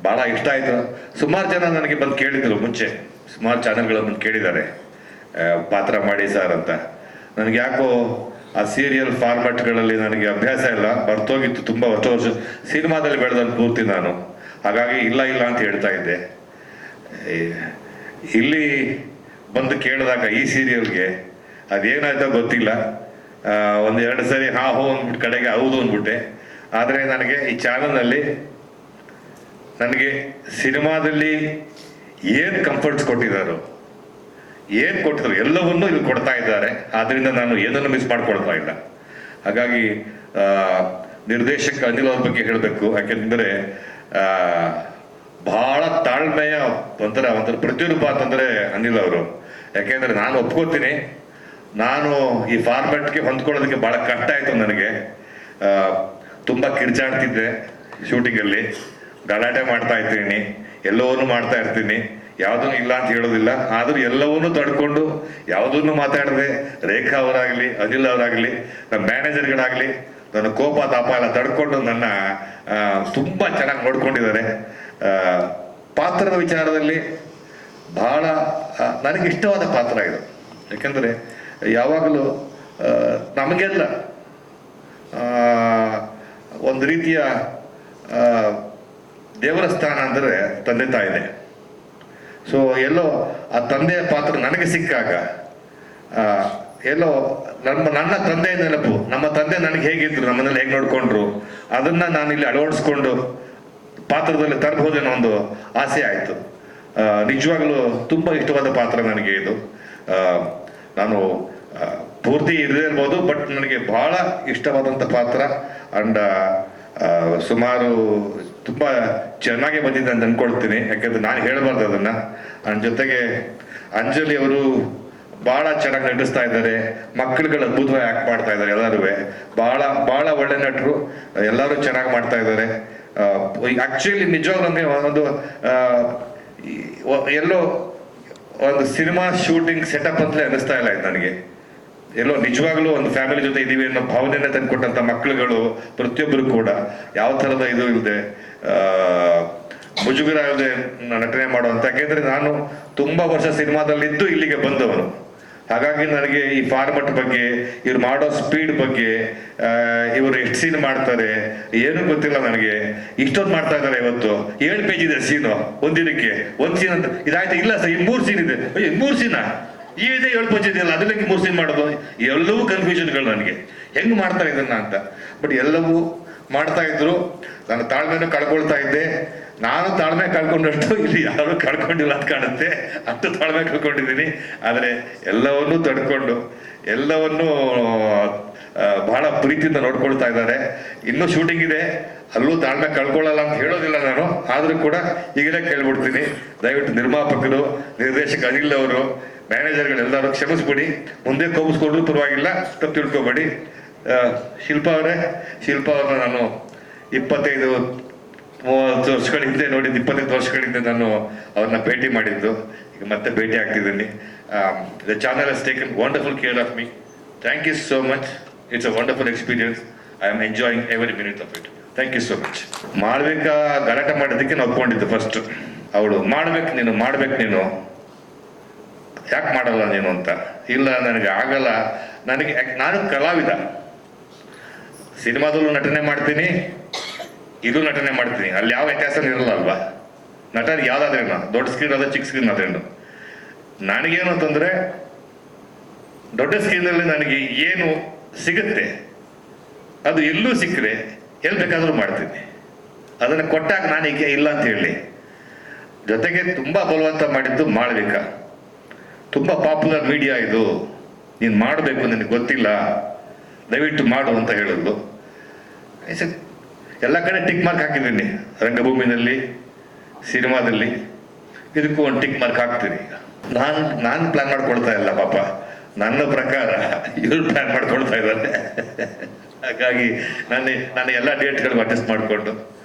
S6: ಭಾಳ ಇಷ್ಟ ಆಯಿತು. ಸುಮಾರು ಜನ ನನಗೆ ಬಂದು ಕೇಳಿದರು, ಮುಂಚೆ ಸುಮಾರು ಚಾನೆಲ್ಗಳು ಬಂದು ಕೇಳಿದ್ದಾರೆ ಪಾತ್ರ ಮಾಡಿ ಸರ್ ಅಂತ. ನನಗೆ ಯಾಕೋ ಆ ಸೀರಿಯಲ್ ಫಾರ್ಮ್ಯಾಟ್ಗಳಲ್ಲಿ ನನಗೆ ಅಭ್ಯಾಸ ಇಲ್ಲ, ಬರ್ತೋಗಿತ್ತು. ತುಂಬ ವರ್ಷ ಸಿನಿಮಾದಲ್ಲಿ ಬೆಳೆದಲ್ಲಿ ಪೂರ್ತಿ ನಾನು. ಹಾಗಾಗಿ ಇಲ್ಲ ಅಂತ ಹೇಳ್ತಾ ಇದ್ದೆ. ಇಲ್ಲಿ ಬಂದು ಕೇಳಿದಾಗ ಈ ಸೀರಿಯಲ್ಗೆ ಅದೇನಾಯ್ತೋ ಗೊತ್ತಿಲ್ಲ, 1-2 ಸರಿ ಹೋ ಅಂದ್ಬಿಟ್ಟು ಕಡೆಗೆ ಹೌದು ಅಂದ್ಬಿಟ್ಟೆ. ಆದರೆ ನನಗೆ ಈ ಚಾನಲ್ನಲ್ಲಿ ನನಗೆ ಸಿನಿಮಾದಲ್ಲಿ ಏನು ಕಂಫರ್ಟ್ಸ್ ಕೊಟ್ಟಿದ್ದಾರೋ, ಏನು ಕೊಟ್ಟಿದ್ರು ಎಲ್ಲವನ್ನೂ ಇಲ್ಲಿ ಕೊಡ್ತಾ ಇದ್ದಾರೆ. ಆದ್ದರಿಂದ ನಾನು ಏನನ್ನು ಮಿಸ್ ಮಾಡ್ಕೊಳ್ತಾ ಇಲ್ಲ. ಹಾಗಾಗಿ ನಿರ್ದೇಶಕ ಅನಿಲ್ ಅವ್ರ ಬಗ್ಗೆ ಹೇಳಬೇಕು. ಯಾಕೆಂದರೆ ಬಹಳ ತಾಳ್ಮೆಯ ಒಂಥರ ಪ್ರತಿರೂಪ ಅಂತಂದರೆ ಅನಿಲ್ ಅವರು. ಯಾಕೆಂದರೆ ನಾನು ಒಪ್ಕೋತೀನಿ, ನಾನು ಈ ಫಾರ್ಮ್ಯಾಟ್ಗೆ ಹೊಂದ್ಕೊಳ್ಳೋದಕ್ಕೆ ಭಾಳ ಕಷ್ಟ ಆಯಿತು ನನಗೆ. ತುಂಬ ಕಿರ್ಚಾಡ್ತಿದ್ದೆ ಶೂಟಿಂಗಲ್ಲಿ, ಗಲಾಟೆ ಮಾಡ್ತಾ ಇರ್ತೀನಿ, ಎಲ್ಲವನ್ನೂ ಮಾಡ್ತಾ ಇರ್ತೀನಿ, ಯಾವುದನ್ನು ಇಲ್ಲ ಅಂತ ಹೇಳೋದಿಲ್ಲ. ಆದರೂ ಎಲ್ಲವನ್ನೂ ತಡ್ಕೊಂಡು ಯಾವುದನ್ನು ಮಾತಾಡದೆ ರೇಖಾ ಅವರಾಗಲಿ ಅನಿಲ್ ಅವರಾಗಲಿ ನಮ್ಮ ಮ್ಯಾನೇಜರ್ಗಳಾಗಲಿ ನನ್ನ ಕೋಪ ತಾಪ ಎಲ್ಲ ತಡ್ಕೊಂಡು ನನ್ನ ತುಂಬ ಚೆನ್ನಾಗಿ ನೋಡ್ಕೊಂಡಿದ್ದಾರೆ. ಪಾತ್ರದ ವಿಚಾರದಲ್ಲಿ ಬಹಳ ನನಗೆ ಇಷ್ಟವಾದ ಪಾತ್ರ ಇದು. ಯಾಕೆಂದರೆ ಯಾವಾಗಲೂ ನಮಗೆಲ್ಲ ಒಂದು ರೀತಿಯ ದೇವರ ಸ್ಥಾನ ಅಂದರೆ ತಂದೆ ತಾಯಿನೇ. ಸೊ ಎಲ್ಲೋ ಆ ತಂದೆಯ ಪಾತ್ರ ನನಗೆ ಸಿಕ್ಕಾಗ ಎಲ್ಲೋ ನನ್ನ ತಂದೆಯ ನೆನಪು, ನಮ್ಮ ತಂದೆ ನನಗೆ ಹೇಗಿದ್ರು, ನಮ್ಮನ್ನೆಲ್ಲ ಹೇಗೆ ನೋಡ್ಕೊಂಡ್ರು, ಅದನ್ನ ನಾನು ಇಲ್ಲಿ ಅಳವಡಿಸ್ಕೊಂಡು ಪಾತ್ರದಲ್ಲಿ ತರಬಹುದೇನೋ ಒಂದು ಆಸೆ ಆಯಿತು. ನಿಜವಾಗ್ಲೂ ತುಂಬ ಇಷ್ಟವಾದ ಪಾತ್ರ ನನಗೆ ಇದು. ನಾನು ಪೂರ್ತಿ ಇರದೇ ಇರ್ಬೋದು, ಬಟ್ ನನಗೆ ಬಹಳ ಇಷ್ಟವಾದಂಥ ಪಾತ್ರ. ಅಂಡ್ ಸುಮಾರು ತುಂಬ ಚೆನ್ನಾಗಿ ಬಂದಿದೆ ಅಂತ ಅನ್ಕೊಳ್ತೀನಿ. ಯಾಕೆಂದ್ರೆ ನಾನು ಹೇಳಬಾರ್ದು ಅದನ್ನ. ಅಂಡ್ ಜೊತೆಗೆ ಅಂಜಲಿ ಅವರು ಬಹಳ ಚೆನ್ನಾಗಿ ನಟಿಸ್ತಾ ಇದ್ದಾರೆ. ಮಕ್ಕಳುಗಳು ಅದ್ಭುತವಾಗಿ ಆಕ್ಟ್ ಮಾಡ್ತಾ ಇದ್ದಾರೆ. ಎಲ್ಲರೂ ಬಹಳ ಒಳ್ಳೆ ನಟರು, ಎಲ್ಲರೂ ಚೆನ್ನಾಗಿ ಮಾಡ್ತಾ ಇದ್ದಾರೆ. ಆಕ್ಚುಲಿ ನಿಜವಾಗ್ಲೂ ನಮಗೆ ಒಂದು ಎಲ್ಲೋ ಒಂದು ಸಿನಿಮಾ ಶೂಟಿಂಗ್ ಸೆಟಪ್ ಅಂತಲೇ ಅನ್ನಿಸ್ತಾ ಇಲ್ಲ ಇದು ನನಗೆ. ಎಲ್ಲೋ ನಿಜವಾಗ್ಲೂ ಒಂದು ಫ್ಯಾಮಿಲಿ ಜೊತೆ ಇದೀವಿ ಅನ್ನೋ ಭಾವನೆಯನ್ನ ತಂದುಕೊಟ್ಟಂತ ಮಕ್ಕಳುಗಳು ಪ್ರತಿಯೊಬ್ಬರು ಕೂಡ ಯಾವ ಥರದ ಇದು ಇಲ್ಲದೆ ಮುಜುಗರ ಇಲ್ಲದೆ ನಟನೆ ಮಾಡುವಂತ. ಯಾಕೆಂದ್ರೆ ನಾನು ತುಂಬಾ ವರ್ಷ ಸಿನಿಮಾದಲ್ಲಿದ್ದು ಇಲ್ಲಿಗೆ ಬಂದವನು. ಹಾಗಾಗಿ ನನಗೆ ಈ ಫಾರ್ಮಟ್ ಬಗ್ಗೆ, ಇವ್ರು ಮಾಡೋ ಸ್ಪೀಡ್ ಬಗ್ಗೆ, ಇವರು ಎಷ್ಟು ಸೀನ್ ಮಾಡ್ತಾರೆ ಏನು ಗೊತ್ತಿಲ್ಲ ನನಗೆ. ಇಷ್ಟೊಂದು ಮಾಡ್ತಾ ಇದ್ದಾರೆ. ಇವತ್ತು 7 ಪೇಜ್ ಇದೆ ಸೀನು ಒಂದಿನಕ್ಕೆ. ಒಂದು ಸೀನ್ ಅಂತ ಇದಾಯ್ತು ಇಲ್ಲ ಸರ್, 3 ಸೀನ್ ಇದೆ. 3 ಸೀನಾ ಇದೇ 7 ಪಂಚ ಇದೆಯಲ್ಲ ಅದಕ್ಕೆ 3 ಸೀನ್ ಮಾಡೋದು, ಎಲ್ಲವೂ ಕನ್ಫ್ಯೂಷನ್ಗಳು ನನಗೆ, ಹೆಂಗ್ ಮಾಡ್ತಾರೆ ಇದನ್ನ ಅಂತ. ಬಟ್ ಎಲ್ಲವೂ ಮಾಡ್ತಾ ಇದ್ರು. ನಾನು ತಾಳ್ಮೆನೂ ಕಳ್ಕೊಳ್ತಾ ಇದ್ದೆ. ನಾನು ತಾಳ್ಮೆ ಕಳ್ಕೊಂಡಷ್ಟು ಇಲ್ಲಿ ಯಾರು ಕಳ್ಕೊಂಡಿಲ್ಲ ಅಂತ ಕಾಣುತ್ತೆ, ಅಷ್ಟು ತಾಳ್ಮೆ ಕಳ್ಕೊಂಡಿದ್ದೀನಿ. ಆದರೆ ಎಲ್ಲವನ್ನೂ ತಡ್ಕೊಂಡು ಎಲ್ಲವನ್ನೂ ಬಹಳ ಪ್ರೀತಿಯಿಂದ ನೋಡ್ಕೊಳ್ತಾ ಇದ್ದಾರೆ. ಇನ್ನೂ ಶೂಟಿಂಗ್ ಇದೆ, ಅಲ್ಲೂ ತಾಳ್ಮೆ ಕಳ್ಕೊಳ್ಳಲ್ಲ ಅಂತ ಹೇಳೋದಿಲ್ಲ ನಾನು. ಆದರೂ ಕೂಡ ಈಗಲೇ ಕೇಳ್ಬಿಡ್ತೀನಿ, ದಯವಿಟ್ಟು ನಿರ್ಮಾಪಕರು, ನಿರ್ದೇಶಕ ಅನಿಲ್ ಅವರು, ಮ್ಯಾನೇಜರ್ಗಳೆಲ್ಲರೂ ಕ್ಷಮಿಸ್ಬಿಡಿ. ಮುಂದೆ ಕೋಪಿಸ್ಕೊಂಡ್ರು ಪರವಾಗಿಲ್ಲ, ತಪ್ಪು ತಿಳ್ಕೊಬೇಡಿ. ಶಿಲ್ಪಾ ಅವ್ರನ್ನ ನಾನು 25-30 ವರ್ಷಗಳ ಹಿಂದೆ ನೋಡಿದ್ದು, 25 ವರ್ಷಗಳ ಹಿಂದೆ ನಾನು ಅವ್ರನ್ನ ಭೇಟಿ ಮಾಡಿದ್ದು. ಈಗ ಮತ್ತೆ ಭೇಟಿ ಆಗ್ತಿದ್ದೀನಿ. The channel has taken wonderful care of me. Thank you so much. It's a wonderful experience. I am enjoying every minute of it. Thank you so much. Malvika ಗಲಾಟೆ ಮಾಡೋದಕ್ಕೆ ನಾವು ಒಪ್ಕೊಂಡಿದ್ದು ಫಸ್ಟ್. ಅವಳು ಮಾಡ್ಬೇಕು ನೀನು ಯಾಕೆ ಮಾಡಲ್ಲ ನೀನು ಅಂತ. ಇಲ್ಲ ನನಗೆ ಆಗಲ್ಲ, ನಾನು ಕಲಾವಿದ, ಸಿನಿಮಾದಲ್ಲೂ ನಟನೆ ಮಾಡ್ತೀನಿ, ಇದು ನಟನೆ ಮಾಡ್ತೀನಿ, ಅಲ್ಲಿ ಯಾವ ವ್ಯತ್ಯಾಸ ಇರಲ್ಲ ಅಲ್ವಾ. ನಟನೆ ಯಾವ್ದಾದ್ರೇನು, ದೊಡ್ಡ ಸ್ಕ್ರೀನ್ ಅದ ಚಿಕ್ಕ ಸ್ಕ್ರೀನ್ ಅದೇನು. ನನಗೇನು ಅಂತಂದ್ರೆ ದೊಡ್ಡ ಸ್ಕ್ರೀನಲ್ಲಿ ನನಗೆ ಏನು ಸಿಗುತ್ತೆ ಅದು ಎಲ್ಲೂ ಸಿಕ್ಕರೆ ಎಲ್ಲಿ ಬೇಕಾದ್ರೂ ಮಾಡ್ತೀನಿ. ಅದನ್ನು ಕೊಟ್ಟಾಗ ನಾನು ಈಗ ಇಲ್ಲ ಅಂತ ಹೇಳಿ. ಜೊತೆಗೆ ತುಂಬಾ ಬಲವಂತ ಮಾಡಿದ್ದು ಮಾಳ್ವಿಕಾ. ತುಂಬಾ ಪಾಪ್ಯುಲರ್ ಮೀಡಿಯಾ ಇದು, ನೀನು ಮಾಡಬೇಕು, ನಿನಗೆ ಗೊತ್ತಿಲ್ಲ, ದಯವಿಟ್ಟು ಮಾಡು ಅಂತ ಹೇಳಿದ್ಲು. ಎಲ್ಲ ಕಡೆ ಟಿಕ್ ಮಾರ್ಕ್ ಹಾಕಿದ್ದೀನಿ, ರಂಗಭೂಮಿನಲ್ಲಿ, ಸಿನಿಮಾದಲ್ಲಿ, ಇದಕ್ಕೂ ಒಂದು ಟಿಕ್ ಮಾರ್ಕ್ ಹಾಕ್ತೀನಿ. ನಾನು ಪ್ಲಾನ್ ಮಾಡ್ಕೊಳ್ತಾ ಇಲ್ಲ ಪಾಪ, ನನ್ನ ಪ್ರಕಾರ ಇವ್ರು ಪ್ಲಾನ್ ಮಾಡ್ಕೊಳ್ತಾ ಇದ್ದಾರೆ. ಹಾಗಾಗಿ ನಾನು ಎಲ್ಲ ಡೇಟ್ಗಳು ಅಡ್ಜಸ್ಟ್ ಮಾಡಿಕೊಂಡು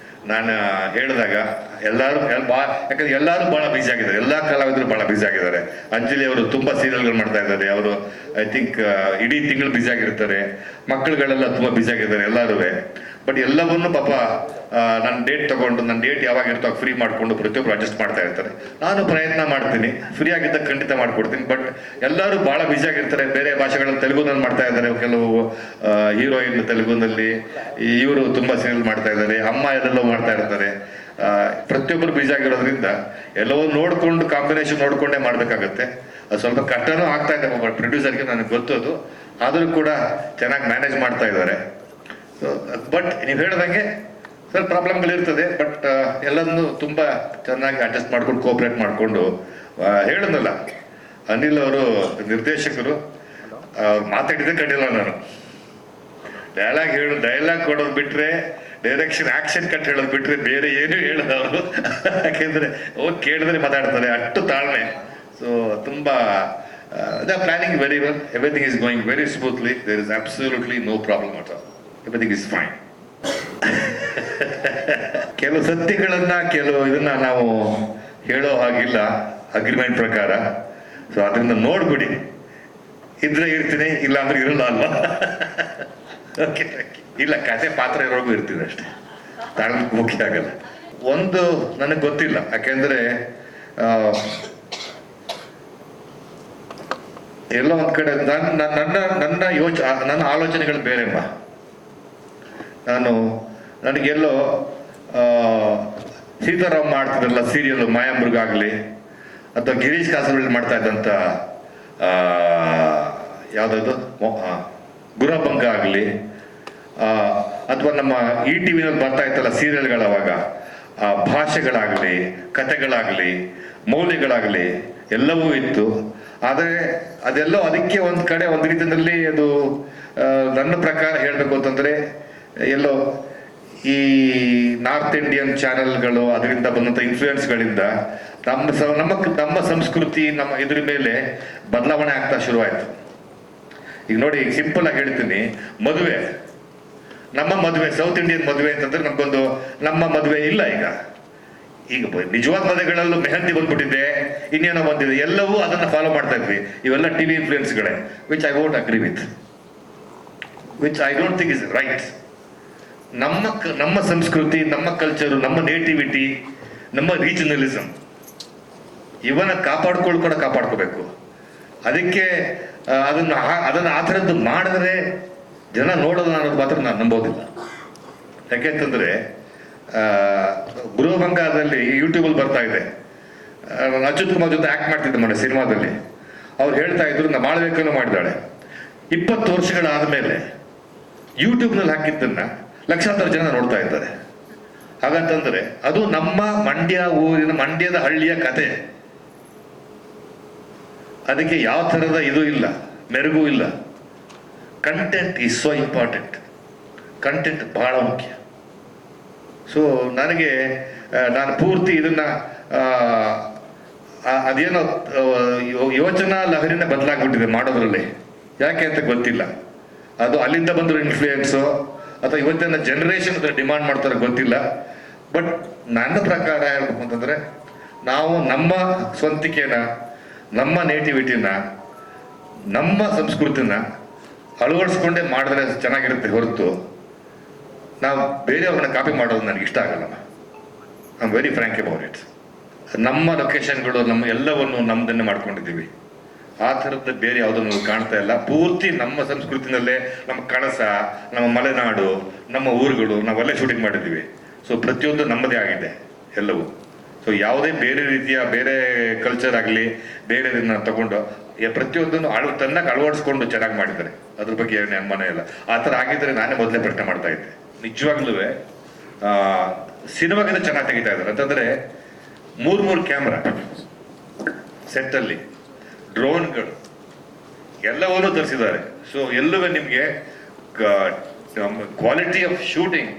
S6: ನಾನು ಹೇಳಿದಾಗ ಯಾಕಂದ್ರೆ ಎಲ್ಲರೂ ಬಹಳ ಬ್ಯುಸಿ ಆಗಿದ್ದಾರೆ, ಎಲ್ಲ ಕಲಾವಿದರು ಬಹಳ ಬ್ಯುಸಿ ಆಗಿದ್ದಾರೆ. ಅಂಜಲಿ ಅವರು ತುಂಬಾ ಸೀರಿಯಲ್ಗಳು ಮಾಡ್ತಾ ಇದ್ದಾರೆ, ಅವರು ಐ ಥಿಂಕ್ ಇಡೀ ತಿಂಗಳು ಬ್ಯುಸಿ ಆಗಿರ್ತಾರೆ. ಮಕ್ಕಳುಗಳೆಲ್ಲ ತುಂಬಾ ಬ್ಯುಸಿ ಆಗಿದ್ದಾರೆ ಎಲ್ಲರೂ. ಬಟ್ ಎಲ್ಲವನ್ನೂ ಪಾಪ ನನ್ನ ಡೇಟ್ ತಗೊಂಡು, ನನ್ನ ಡೇಟ್ ಯಾವಾಗ ಇರ್ತೋ ಫ್ರೀ ಮಾಡಿಕೊಂಡು ಪ್ರತಿಯೊಬ್ಬರು ಅಡ್ಜಸ್ಟ್ ಮಾಡ್ತಾ ಇರ್ತಾರೆ. ನಾನು ಪ್ರಯತ್ನ ಮಾಡ್ತೀನಿ, ಫ್ರೀ ಆಗಿದ್ದಾಗ ಖಂಡಿತ ಮಾಡ್ಕೊಡ್ತೀನಿ. ಬಟ್ ಎಲ್ಲರೂ ಬಹಳ ಬ್ಯುಸಿ ಆಗಿರ್ತಾರೆ. ಬೇರೆ ಭಾಷೆಗಳಲ್ಲಿ ತೆಲುಗುನಲ್ಲಿ ಮಾಡ್ತಾ ಇದ್ದಾರೆ, ಕೆಲವು ಹೀರೋಯಿನ್ ತೆಲುಗುನಲ್ಲಿ, ಇವರು ತುಂಬಾ ಸೀರಿಯಲ್ ಮಾಡ್ತಾ ಇದ್ದಾರೆ, ಅಮ್ಮ ಎಲ್ಲೆಲ್ಲೋ ಮಾಡ್ತಾ ಇರ್ತಾರೆ. ಪ್ರತಿಯೊಬ್ಬರು ಬ್ಯುಸಿ ಆಗಿರೋದ್ರಿಂದ ಎಲ್ಲವೂ ನೋಡ್ಕೊಂಡು ಕಾಂಬಿನೇಷನ್ ನೋಡ್ಕೊಂಡೇ ಮಾಡ್ಬೇಕಾಗತ್ತೆ. ಅದು ಸ್ವಲ್ಪ ಕಷ್ಟನೂ ಆಗ್ತಾ ಇದೆ ಪ್ರೊಡ್ಯೂಸರ್ಗೆ, ನನಗೆ ಗೊತ್ತದು. ಆದರೂ ಕೂಡ ಚೆನ್ನಾಗಿ ಮ್ಯಾನೇಜ್ ಮಾಡ್ತಾ ಇದ್ದಾರೆ. ಬಟ್ ನೀವು ಹೇಳ್ದಂಗೆ ಸ್ವಲ್ಪ ಪ್ರಾಬ್ಲಮ್ಗಳಿರ್ತದೆ. ಬಟ್ ಎಲ್ಲದನ್ನು ತುಂಬಾ ಚೆನ್ನಾಗಿ ಅಡ್ಜಸ್ಟ್ ಮಾಡ್ಕೊಂಡು ಕೋಆಪರೇಟ್ ಮಾಡಿಕೊಂಡು ಹೇಳಿದ್ನಲ್ಲ, ಅನಿಲ್ ಅವರು ನಿರ್ದೇಶಕರು, ಅವ್ರು ಮಾತಾಡಿದ್ರೆ ಕಂಡಿಲ್ಲ ನಾನು. ಡೈಲಾಗ್ ಕೊಡೋದು ಬಿಟ್ರೆ, ಡೈರೆಕ್ಷನ್ ಆಕ್ಷನ್ ಕಟ್ ಹೇಳೋದು ಬಿಟ್ರೆ ಬೇರೆ ಏನು ಹೇಳೋದು ಅವರು. ಯಾಕೆಂದ್ರೆ ಕೇಳಿದ್ರೆ ಮಾತಾಡ್ತಾರೆ, ಅಷ್ಟು ತಾಳ್ಮೆ. ಸೊ ತುಂಬಾ planning very well, everything is going very smoothly, there is absolutely no problem at all, everything is fine. ಕೆಲವು ಸತ್ಯಗಳನ್ನ, ಇದನ್ನ ನಾವು ಹೇಳೋ ಹಾಗಿಲ್ಲ ಅಗ್ರಿಮೆಂಟ್ ಪ್ರಕಾರ. ಸೊ ಅದರಿಂದ ನೋಡ್ಬಿಡಿ, ಇದ್ರೆ ಇರ್ತೀನಿ, ಇಲ್ಲ ಅಂದ್ರೆ ಇರಲ್ಲ ಅಲ್ವಾ. ಓಕೆ, ಇಲ್ಲ ಕಥೆ ಪಾತ್ರ ಇರೋರ್ಗು ಇರ್ತೀನಿ ಅಷ್ಟೇ, ತಾಳ್ಮೆ ಮುಖ್ಯ ಆಗಲ್ಲ. ಒಂದು ನನಗೆ ಗೊತ್ತಿಲ್ಲ, ಯಾಕೆಂದ್ರೆ ಎಲ್ಲೋ ಒಂದ್ ಕಡೆ ನನ್ನ ಆಲೋಚನೆಗಳು ಬೇರೆಮ್ಮ. ನನಗೆಲ್ಲೋ ಸೀತಾರಾಮ್ ಮಾಡ್ತಿದ್ರಲ್ಲ ಸೀರಿಯಲ್ ಮಾಯಾಮೃಗ ಆಗಲಿ, ಅಥವಾ ಗಿರೀಶ್ ಕಾಸರವಳ್ಳಿ ಮಾಡ್ತಾ ಇದ್ದಂಥ ಯಾವುದಾದ್ರು ಗುರಭಂಗ ಆಗಲಿ, ಅಥವಾ ನಮ್ಮ ಈ ಟಿವಿನಲ್ಲಿ ಬರ್ತಾ ಇತ್ತಲ್ಲ ಸೀರಿಯಲ್ಗಳು, ಅವಾಗ ಭಾಷೆಗಳಾಗಲಿ, ಕಥೆಗಳಾಗಲಿ, ಮೌಲ್ಯಗಳಾಗಲಿ ಎಲ್ಲವೂ ಇತ್ತು. ಆದರೆ ಅದೆಲ್ಲೋ ಅದಕ್ಕೆ ಒಂದು ಕಡೆ ಒಂದು ರೀತಿಯಲ್ಲಿ ಅದು ನನ್ನ ಪ್ರಕಾರ ಹೇಳಬೇಕು ಅಂತಂದ್ರೆ ಎಲ್ಲೋ ಈ ನಾರ್ತ್ ಇಂಡಿಯನ್ ಚಾನೆಲ್ಗಳು ಅದರಿಂದ ಬಂದಂಥ ಇನ್ಫ್ಲೂಯೆನ್ಸ್ಗಳಿಂದ ನಮ್ಮ ಸಂಸ್ಕೃತಿ, ನಮ್ಮ ಇದ್ರ ಮೇಲೆ ಬದಲಾವಣೆ ಆಗ್ತಾ ಶುರುವಾಯಿತು. ಈಗ ನೋಡಿ, ಈಗ ಸಿಂಪಲ್ ಆಗಿ ಹೇಳ್ತೀನಿ, ನಮ್ಮ ಮದುವೆ ಸೌತ್ ಇಂಡಿಯನ್ ಮದುವೆ ಅಂತಂದ್ರೆ ನಮ್ಗೊಂದು, ನಮ್ಮ ಮದುವೆ ಇಲ್ಲ ಈಗ ನಿಜವಾದ ಮದುವೆಗಳಲ್ಲೂ ಮೆಹಂದಿ ಬಂದ್ಬಿಟ್ಟಿದೆ, ಇನ್ನೇನೋ ಬಂದಿದೆ, ಎಲ್ಲವೂ ಅದನ್ನ ಫಾಲೋ ಮಾಡ್ತಾ ಇದ್ವಿ. ಇವೆಲ್ಲ ಟಿವಿ ಇನ್ಫ್ಲೂಯೆನ್ಸ್ಗಳೇ, which I won't agree with, which I don't think is right. ನಮ್ಮ ಸಂಸ್ಕೃತಿ, ನಮ್ಮ ಕಲ್ಚರು, ನಮ್ಮ ನೇಟಿವಿಟಿ, ನಮ್ಮ ರೀಜನಲಿಸಮ್ ಇವನ್ನ ಕಾಪಾಡ್ಕೋಬೇಕು. ಅದಕ್ಕೆ ಅದನ್ನ ಆ ಥರದ್ದು ಮಾಡಿದ್ರೆ ಜನ ನೋಡೋದು ಅನ್ನೋದು ಮಾತ್ರ ನಾನು ನಂಬೋದಿಲ್ಲ. ಯಾಕೆಂತಂದ್ರೆ ಗೃಹಭಂಗದಲ್ಲಿ ಯೂಟ್ಯೂಬಲ್ಲಿ ಬರ್ತಾ ಇದೆ, ಅಚ್ಯುತ್ ಕುಮಾರ್ ಜೊತೆ ಆಕ್ಟ್ ಮಾಡ್ತಿದ್ದೆ ಸಿನಿಮಾದಲ್ಲಿ. ಅವ್ರು ಹೇಳ್ತಾ ಇದ್ರು ನಾ ಮಾಡಬೇಕನ್ನೋ ಮಾಡಿದಾಳೆ. 20 ವರ್ಷಗಳಾದ್ಮೇಲೆ ಯೂಟ್ಯೂಬ್ನಲ್ಲಿ ಹಾಕಿದ್ದನ್ನ ಲಕ್ಷಾಂತರ ಜನ ನೋಡ್ತಾ ಇದ್ದಾರೆ. ಹಾಗಂತಂದ್ರೆ ಅದು ನಮ್ಮ ಮಂಡ್ಯ ಊರಿನ ಮಂಡ್ಯದ ಹಳ್ಳಿಯ ಕತೆ. ಅದಕ್ಕೆ ಯಾವ ಥರದ ಇದು ಇಲ್ಲ, ಮೆರುಗು ಇಲ್ಲ. Content is so important. Content ಬಹಳ ಮುಖ್ಯ. ಸೊ ನನಗೆ ನಾನು ಪೂರ್ತಿ ಇದನ್ನ ಅದೇನೋ ಯೋಚನಾ ಲಹರಿನ ಬದಲಾಗ್ಬಿಟ್ಟಿದೆ ಮಾಡೋದ್ರಲ್ಲಿ. ಯಾಕೆ ಅಂತ ಗೊತ್ತಿಲ್ಲ. ಅದು ಅಲ್ಲಿಂದ ಬಂದಿರೋ ಇನ್ಫ್ಲೂಯೆನ್ಸು ಅಥವಾ ಇವತ್ತಿನ ಜನರೇಷನ್ ಡಿಮಾಂಡ್ ಮಾಡ್ತಾರೆ ಗೊತ್ತಿಲ್ಲ. ಬಟ್ ನನ್ನ ಪ್ರಕಾರ ಹೇಳ್ಬೇಕು ಅಂತಂದ್ರೆ ನಾವು ನಮ್ಮ ಸ್ವಂತಿಕೆನ, ನಮ್ಮ ನೇಟಿವಿಟಿನ, ನಮ್ಮ ಸಂಸ್ಕೃತಿನ ಅಳವಡಿಸ್ಕೊಂಡೇ ಮಾಡಿದ್ರೆ ಚೆನ್ನಾಗಿರುತ್ತೆ ಹೊರತು ನಾವು ಬೇರೆಯವ್ರನ್ನ ಕಾಪಿ ಮಾಡೋದು ನನಗೆ ಇಷ್ಟ ಆಗಲ್ಲ. I am very frank about it. ನಮ್ಮ ಲೊಕೇಶನ್ಗಳು ನಮ್ಮ ಎಲ್ಲವನ್ನು ನಮ್ಮದನ್ನೇ ಮಾಡ್ಕೊಂಡಿದ್ದೀವಿ. ಆ ಥರದ್ದು ಬೇರೆ ಯಾವುದನ್ನು ಕಾಣ್ತಾ ಇಲ್ಲ. ಪೂರ್ತಿ ನಮ್ಮ ಸಂಸ್ಕೃತಿನಲ್ಲೇ ನಮ್ಮ ಕಳಸ, ನಮ್ಮ ಮಲೆನಾಡು, ನಮ್ಮ ಊರುಗಳು ನಾವೆಲ್ಲ ಶೂಟಿಂಗ್ ಮಾಡಿದ್ದೀವಿ. ಸೊ ಪ್ರತಿಯೊಂದು ನಮ್ಮದೇ ಆಗಿದೆ ಎಲ್ಲವೂ. ಸೊ ಯಾವುದೇ ಬೇರೆ ರೀತಿಯ ಬೇರೆ ಕಲ್ಚರ್ ಆಗಲಿ ಬೇರೆದನ್ನ ತಗೊಂಡು ಪ್ರತಿಯೊಂದನ್ನು ತನ್ನಕ್ಕೆ ಅಳವಡಿಸ್ಕೊಂಡು ಚೆನ್ನಾಗಿ ಮಾಡಿದ್ದಾರೆ. ಅದ್ರ ಬಗ್ಗೆ ಏನು ಅನುಮಾನ ಇಲ್ಲ. ಆ ಥರ ಆಗಿದ್ರೆ ನಾನೇ ಮೊದಲೇ ಪ್ರಶ್ನೆ ಮಾಡ್ತಾ ಇದ್ದೆ. ನಿಜವಾಗ್ಲೂ ಸಿನಿಮಾಗಿಂತ ಚೆನ್ನಾಗಿ ತೆಗಿತಾ ಇದ್ದಾರೆ. ಅಂತಂದ್ರೆ 3 ಕ್ಯಾಮ್ರಾ ಸೆಟ್ಟಲ್ಲಿ, ಡ್ರೋನ್ಗಳು ಎಲ್ಲವನ್ನೂ ತರಿಸಿದ್ದಾರೆ. ಸೊ ಎಲ್ಲವೇ ನಿಮಗೆ quality of shooting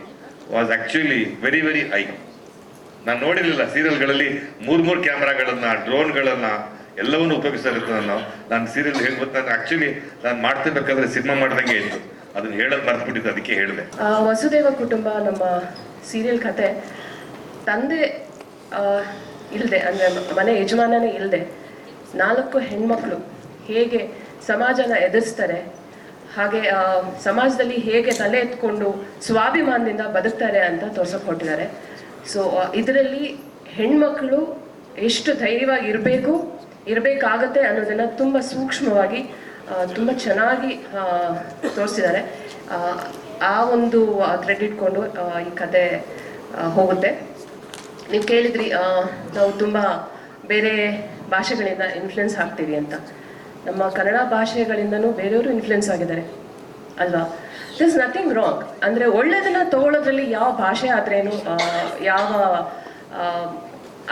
S6: was actually very very high. ನಾನು ನೋಡಿರಲಿಲ್ಲ ಸೀರಿಯಲ್ಗಳಲ್ಲಿ 3 ಕ್ಯಾಮ್ರಾಗಳನ್ನ, ಡ್ರೋನ್ಗಳನ್ನ ಎಲ್ಲವನ್ನೂ ಉಪಯೋಗಿಸ್ತಾ ನಾನು ಸೀರಿಯಲ್ ಹೇಳ್ಬೋದು. ನಾನು ಆಕ್ಚುಲಿ ನಾನು ಮಾಡ್ತಿರ್ಬೇಕಾದ್ರೆ ಸಿನಿಮಾ ಮಾಡ್ದಂಗೆ ಇತ್ತು. ಅದನ್ನ ಹೇಳೋದು ಮರ್ತ್ಬಿಟ್ಟಿದ್ದು, ಅದಕ್ಕೆ ಹೇಳಿದೆ.
S7: ವಸುದೇವ ಕುಟುಂಬ ನಮ್ಮ ಸೀರಿಯಲ್ ಕತೆ ತಂದೆ ಇಲ್ಲದೆ, ಅಂದರೆ ಮನೆ ಯಜಮಾನನೇ ಇಲ್ಲದೆ 4 ಹೆಣ್ಮಕ್ಳು ಹೇಗೆ ಸಮಾಜನ ಎದುರಿಸ್ತಾರೆ, ಹಾಗೆ ಸಮಾಜದಲ್ಲಿ ಹೇಗೆ ತಲೆ ಎತ್ಕೊಂಡು ಸ್ವಾಭಿಮಾನದಿಂದ ಬದುಕ್ತಾರೆ ಅಂತ ತೋರ್ಸಕ್ಕೆ ಹೊರಟಿದ್ದಾರೆ. ಸೊ ಇದರಲ್ಲಿ ಹೆಣ್ಮಕ್ಳು ಎಷ್ಟು ಧೈರ್ಯವಾಗಿ ಇರಬೇಕಾಗತ್ತೆ ಅನ್ನೋದನ್ನು ತುಂಬ ಸೂಕ್ಷ್ಮವಾಗಿ ತುಂಬ ಚೆನ್ನಾಗಿ ತೋರಿಸಿದ್ದಾರೆ. ಆ ಒಂದು ಥ್ರೆಡ್ ಇಟ್ಕೊಂಡು ಈ ಕತೆ ಹೋಗುತ್ತೆ. ನೀವು ಕೇಳಿದ್ರಿ ನಾವು ತುಂಬ ಬೇರೆ ಭಾಷೆಗಳಿಂದ ಇನ್ಫ್ಲುಯೆನ್ಸ್ ಆಗ್ತೀವಿ ಅಂತ. ನಮ್ಮ ಕನ್ನಡ ಭಾಷೆಗಳಿಂದನೂ ಬೇರೆಯವರು ಇನ್ಫ್ಲುಯೆನ್ಸ್ ಆಗಿದ್ದಾರೆ ಅಲ್ವಾ? This nothing wrong. ಅಂದರೆ ಒಳ್ಳೆಯದನ್ನು ತಗೊಳ್ಳೋದ್ರಲ್ಲಿ ಯಾವ ಭಾಷೆ ಆದ್ರೇನು, ಯಾವ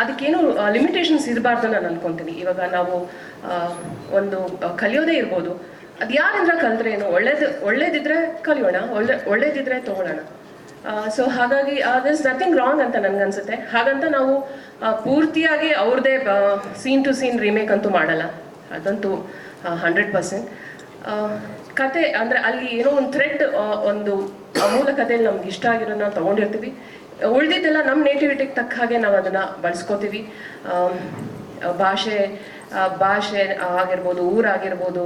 S7: ಅದಕ್ಕೇನು ಲಿಮಿಟೇಷನ್ಸ್ ಇರಬಾರ್ದು ನಾನು ಅನ್ಕೊತೀನಿ. ಇವಾಗ ನಾವು ಒಂದು ಕಲಿಯೋದೇ ಇರ್ಬೋದು, ಅದು ಯಾರಿಂದ ಕಲ್ತ್ರೇನು, ಒಳ್ಳೇದಿದ್ರೆ ಕಲಿಯೋಣ, ಒಳ್ಳೇದಿದ್ರೆ ತಗೊಳ್ಳೋಣ. ಸೊ ಹಾಗಾಗಿ ದಿಸ್ ನಥಿಂಗ್ ರಾಂಗ್ ಅಂತ ನನ್ಗನ್ಸುತ್ತೆ. ಹಾಗಂತ ನಾವು ಪೂರ್ತಿಯಾಗಿ ಅವ್ರದ್ದೇ ಸೀನ್ ಟು ಸೀನ್ ರೀಮೇಕ್ ಅಂತೂ ಮಾಡಲ್ಲ, ಅದಂತೂ 100%. ಕತೆ ಅಂದರೆ ಅಲ್ಲಿ ಏನೋ ಒಂದು ಥ್ರೆಡ್, ಒಂದು ಮೂಲ ಕಥೆಯಲ್ಲಿ ನಮ್ಗೆ ಇಷ್ಟ ಆಗಿರೋದನ್ನ ತೊಗೊಂಡಿರ್ತೀವಿ. ಉಳಿದಿದ್ದೆಲ್ಲ ನಮ್ಮ ನೇಟಿವಿಟಿಗೆ ತಕ್ಕ ಹಾಗೆ ನಾವು ಅದನ್ನು ಬಳಸ್ಕೋತೀವಿ. ಭಾಷೆ ಆಗಿರ್ಬೋದು, ಊರಾಗಿರ್ಬೋದು,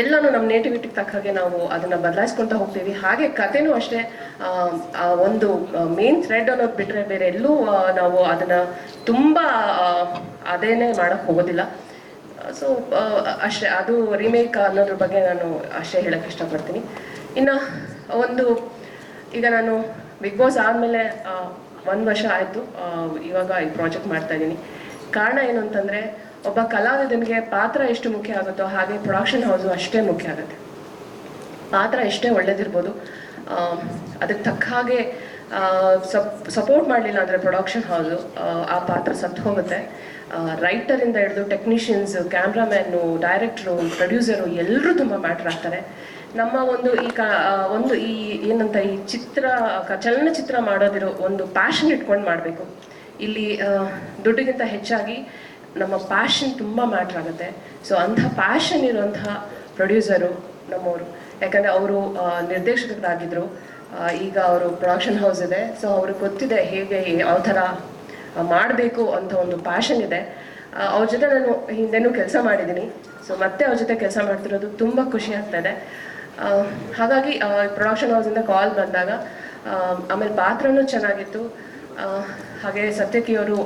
S7: ಎಲ್ಲನೂ ನಮ್ಮ ನೇಟಿವಿಟಿಗೆ ತಕ್ಕ ಹಾಗೆ ನಾವು ಅದನ್ನು ಬದಲಾಯಿಸ್ಕೊಳ್ತಾ ಹೋಗ್ತೀವಿ. ಹಾಗೆ ಕಥೆನೂ ಅಷ್ಟೇ, ಒಂದು ಮೇನ್ ಥ್ರೆಡ್ ಅನ್ನೋದು ಬಿಟ್ಟರೆ ಬೇರೆ ಎಲ್ಲೂ ನಾವು ಅದನ್ನು ತುಂಬ ಅದೇನೇ ಮಾಡೋಕ್ಕೆ ಹೋಗೋದಿಲ್ಲ. ಸೊ ಅಷ್ಟೇ, ಅದು ರೀಮೇಕ್ ಅನ್ನೋದ್ರ ಬಗ್ಗೆ ನಾನು ಅಷ್ಟೇ ಹೇಳೋಕ್ಕೆ ಇಷ್ಟಪಡ್ತೀನಿ. ಇನ್ನು ಈಗ ನಾನು ಬಿಗ್ ಬಾಸ್ ಆದಮೇಲೆ 1 ವರ್ಷ ಆಯಿತು, ಇವಾಗ ಈ ಪ್ರಾಜೆಕ್ಟ್ ಮಾಡ್ತಾ ಇದ್ದೀನಿ. ಕಾರಣ ಏನು ಅಂತಂದರೆ, ಒಬ್ಬ ಕಲಾವಿದನಿಗೆ ಪಾತ್ರ ಎಷ್ಟು ಮುಖ್ಯ ಆಗುತ್ತೋ ಹಾಗೆ ಪ್ರೊಡಕ್ಷನ್ ಹೌಸು ಅಷ್ಟೇ ಮುಖ್ಯ ಆಗುತ್ತೆ. ಪಾತ್ರ ಎಷ್ಟೇ ಒಳ್ಳೇದಿರ್ಬೋದು, ಅದಕ್ಕೆ ತಕ್ಕ ಹಾಗೆ ಸಪೋರ್ಟ್ ಮಾಡಲಿಲ್ಲ ಅಂದರೆ ಪ್ರೊಡಕ್ಷನ್ ಹೌಸು, ಆ ಪಾತ್ರ ಸತ್ತು ಹೋಗುತ್ತೆ. ರೈಟರಿಂದ ಹಿಡಿದು ಟೆಕ್ನಿಷಿಯನ್ಸ್, ಕ್ಯಾಮ್ರಾಮ್ಯಾನು, ಡೈರೆಕ್ಟ್ರು, ಪ್ರೊಡ್ಯೂಸರು ಎಲ್ಲರೂ ತುಂಬ ಮ್ಯಾಟ್ರ್ ಆಗ್ತಾರೆ. ನಮ್ಮ ಒಂದು ಈ ಏನಂತ ಈ ಚಲನಚಿತ್ರ ಮಾಡೋದಿರೋ ಒಂದು ಪ್ಯಾಷನ್ ಇಟ್ಕೊಂಡು ಮಾಡಬೇಕು. ಇಲ್ಲಿ ದುಡ್ಡಿಗಿಂತ ಹೆಚ್ಚಾಗಿ ನಮ್ಮ ಪ್ಯಾಷನ್ ತುಂಬ ಮ್ಯಾಟ್ರ್ ಆಗುತ್ತೆ. ಸೊ ಅಂಥ ಪ್ಯಾಷನ್ ಇರುವಂತಹ ಪ್ರೊಡ್ಯೂಸರು ನಮ್ಮವರು, ಯಾಕಂದರೆ ಅವರು ನಿರ್ದೇಶಕರಾಗಿದ್ದರು, ಈಗ ಅವರು ಪ್ರೊಡಕ್ಷನ್ ಹೌಸ್ ಇದೆ. ಸೊ ಅವ್ರಿಗೆ ಗೊತ್ತಿದೆ ಹೇಗೆ ಯಾವ ಥರ ಮಾಡಬೇಕು ಅಂತ ಒಂದು ಪ್ಯಾಷನ್ ಇದೆ. ಅವ್ರ ಜೊತೆ ನಾನು ಹಿಂದೆನೂ ಕೆಲಸ ಮಾಡಿದ್ದೀನಿ. ಸೊ ಮತ್ತೆ ಅವ್ರ ಜೊತೆ ಕೆಲಸ ಮಾಡ್ತಿರೋದು ತುಂಬ ಖುಷಿ ಆಗ್ತಾಯಿದೆ. ಹಾಗಾಗಿ ಪ್ರೊಡಕ್ಷನ್ ಹೌಸಿಂದ ಕಾಲ್ ಬಂದಾಗ, ಆಮೇಲೆ ಪಾತ್ರನೂ ಚೆನ್ನಾಗಿತ್ತು. ಹಾಗೆ ಸತ್ಯಕಿಯವರು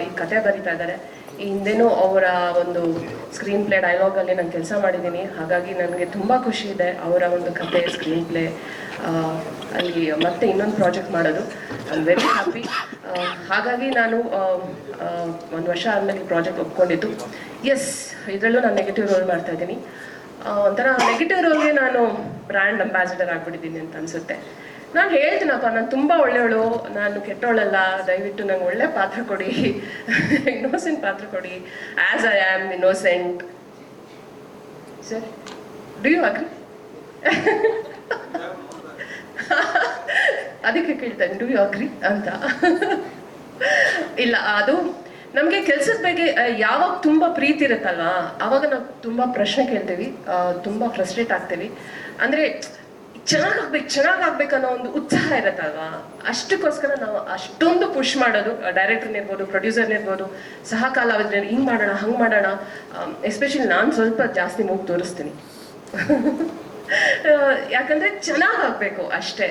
S7: ಈ ಕತೆ ಬರೀತಾ ಇದ್ದಾರೆ. ಈ ಹಿಂದೆನೂ ಅವರ ಒಂದು ಸ್ಕ್ರೀನ್ ಪ್ಲೇ ಡೈಲಾಗಲ್ಲಿ ನಾನು ಕೆಲಸ ಮಾಡಿದ್ದೀನಿ. ಹಾಗಾಗಿ ನನಗೆ ತುಂಬ ಖುಷಿ ಇದೆ ಅವರ ಒಂದು ಕತೆ, ಸ್ಕ್ರೀನ್ ಪ್ಲೇ ಅಲ್ಲಿ ಮತ್ತೆ ಇನ್ನೊಂದು ಪ್ರಾಜೆಕ್ಟ್ ಮಾಡೋದು. I am very happy. ಹಾಗಾಗಿ ನಾನು 1 ವರ್ಷ ಆದಮೇಲೆ ಈ ಪ್ರಾಜೆಕ್ಟ್ ಒಪ್ಕೊಂಡಿದ್ದು. ಎಸ್, ಇದರಲ್ಲೂ ನಾನು ನೆಗೆಟಿವ್ ರೋಲ್ ಮಾಡ್ತಾ ಇದ್ದೀನಿ. ಒಂಥರ ನೆಗೆಟಿವ್ ರೋಲ್ಗೆ ನಾನು ಬ್ರ್ಯಾಂಡ್ ಅಂಬಾಸಿಡರ್ ಆಗಿಬಿಟ್ಟಿದ್ದೀನಿ ಅಂತ ಅನಿಸುತ್ತೆ. ನಾನು ಹೇಳ್ತೀನಪ್ಪ, ನಾನು ತುಂಬ ಒಳ್ಳೆಯವಳು, ನಾನು ಕೆಟ್ಟವಳಲ್ಲ, ದಯವಿಟ್ಟು ನಂಗೆ ಒಳ್ಳೆ ಪಾತ್ರ ಕೊಡಿ, ಇನ್ನೋಸೆಂಟ್ ಪಾತ್ರ ಕೊಡಿ, as I am innocent. Sir, do you agree? ಅದಕ್ಕೆ ಕೇಳ್ತೇನೆ, ಡು ಯು ಅಗ್ರಿ ಅಂತ. ಇಲ್ಲ, ಅದು ನಮಗೆ ಕೆಲಸದ ಬಗ್ಗೆ ಯಾವಾಗ ತುಂಬ ಪ್ರೀತಿ ಇರುತ್ತಲ್ವಾ, ಆವಾಗ ನಾವು ತುಂಬ ಪ್ರಶ್ನೆ ಕೇಳ್ತೀವಿ, ತುಂಬ ಫ್ರಸ್ಟ್ರೇಟ್ ಆಗ್ತೀವಿ. ಅಂದರೆ ಚೆನ್ನಾಗಾಗ್ಬೇಕನ್ನೋ ಒಂದು ಉತ್ಸಾಹ ಇರುತ್ತಲ್ವಾ, ಅಷ್ಟಕ್ಕೋಸ್ಕರ ನಾವು ಅಷ್ಟೊಂದು ಪುಷ್ ಮಾಡೋದು. ಡೈರೆಕ್ಟರ್ನಿರ್ಬೋದು, ಪ್ರೊಡ್ಯೂಸರ್ನಿರ್ಬೋದು, ಸಹ ಕಲಾವಿದ್ರು ಹಿಂಗೆ ಮಾಡೋಣ, ಹಂಗೆ ಮಾಡೋಣ. ಎಸ್ಪೆಷಲಿ ನಾನು ಸ್ವಲ್ಪ ಜಾಸ್ತಿ ಮೂಗು ತೋರಿಸ್ತೀನಿ. ಯಾಕಂದರೆ ಚೆನ್ನಾಗಾಗಬೇಕು ಅಷ್ಟೇ.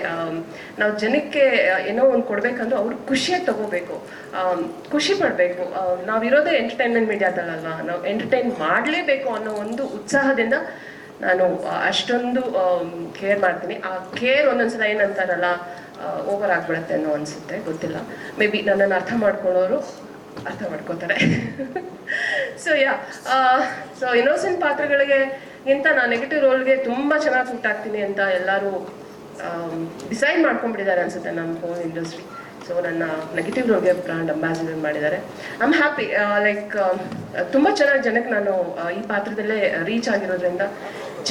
S7: ನಾವು ಜನಕ್ಕೆ ಏನೋ ಒಂದು ಕೊಡಬೇಕಂದ್ರೂ ಅವ್ರು ಖುಷಿಯಾಗಿ ತಗೋಬೇಕು, ಖುಷಿ ಪಡಬೇಕು. ನಾವಿರೋದೇ ಎಂಟರ್ಟೈನ್ಮೆಂಟ್ ಮೀಡಿಯಾದಲ್ಲಲ್ವಾ, ನಾವು ಎಂಟರ್ಟೈನ್ ಮಾಡಲೇಬೇಕು ಅನ್ನೋ ಒಂದು ಉತ್ಸಾಹದಿಂದ ನಾನು ಅಷ್ಟೊಂದು ಕೇರ್ ಮಾಡ್ತೀನಿ. ಆ ಕೇರ್ ಒಂದೊಂದ್ಸಲ ಏನಂತಾರಲ್ಲ, ಓವರ್ ಆಗಿಬಿಡುತ್ತೆ ಅನ್ನೋ ಅನಿಸುತ್ತೆ, ಗೊತ್ತಿಲ್ಲ. ಮೇ ಬಿ ನನ್ನನ್ನು ಅರ್ಥ ಮಾಡ್ಕೊಳ್ಳೋರು ಅರ್ಥ ಮಾಡ್ಕೋತಾರೆ. ಸೊ ಇನ್ನೋಸೆಂಟ್ ಪಾತ್ರಗಳಿಗೆ ಇಂಥ ನಾನು ನೆಗೆಟಿವ್ ರೋಲ್ಗೆ ತುಂಬ ಚೆನ್ನಾಗಿ ಸೂಟ್ ಆಗ್ತೀನಿ ಅಂತ ಎಲ್ಲರೂ ಡಿಸೈಡ್ ಮಾಡ್ಕೊಂಡ್ಬಿಟ್ಟಿದ್ದಾರೆ ಅನ್ಸುತ್ತೆ ನಮ್ಮ ಹೋಲ್ ಇಂಡಸ್ಟ್ರಿ. ಸೊ ನನ್ನ ನೆಗೆಟಿವ್ ರೋಲ್ಗೆ ಬ್ರ್ಯಾಂಡ್ ಅಂಬಾಸಿಡರ್ ಮಾಡಿದ್ದಾರೆ. I am happy. ಲೈಕ್ ತುಂಬ ಚೆನ್ನಾಗಿ ಜನಕ್ಕೆ ನಾನು ಈ ಪಾತ್ರದಲ್ಲೇ ರೀಚ್ ಆಗಿರೋದ್ರಿಂದ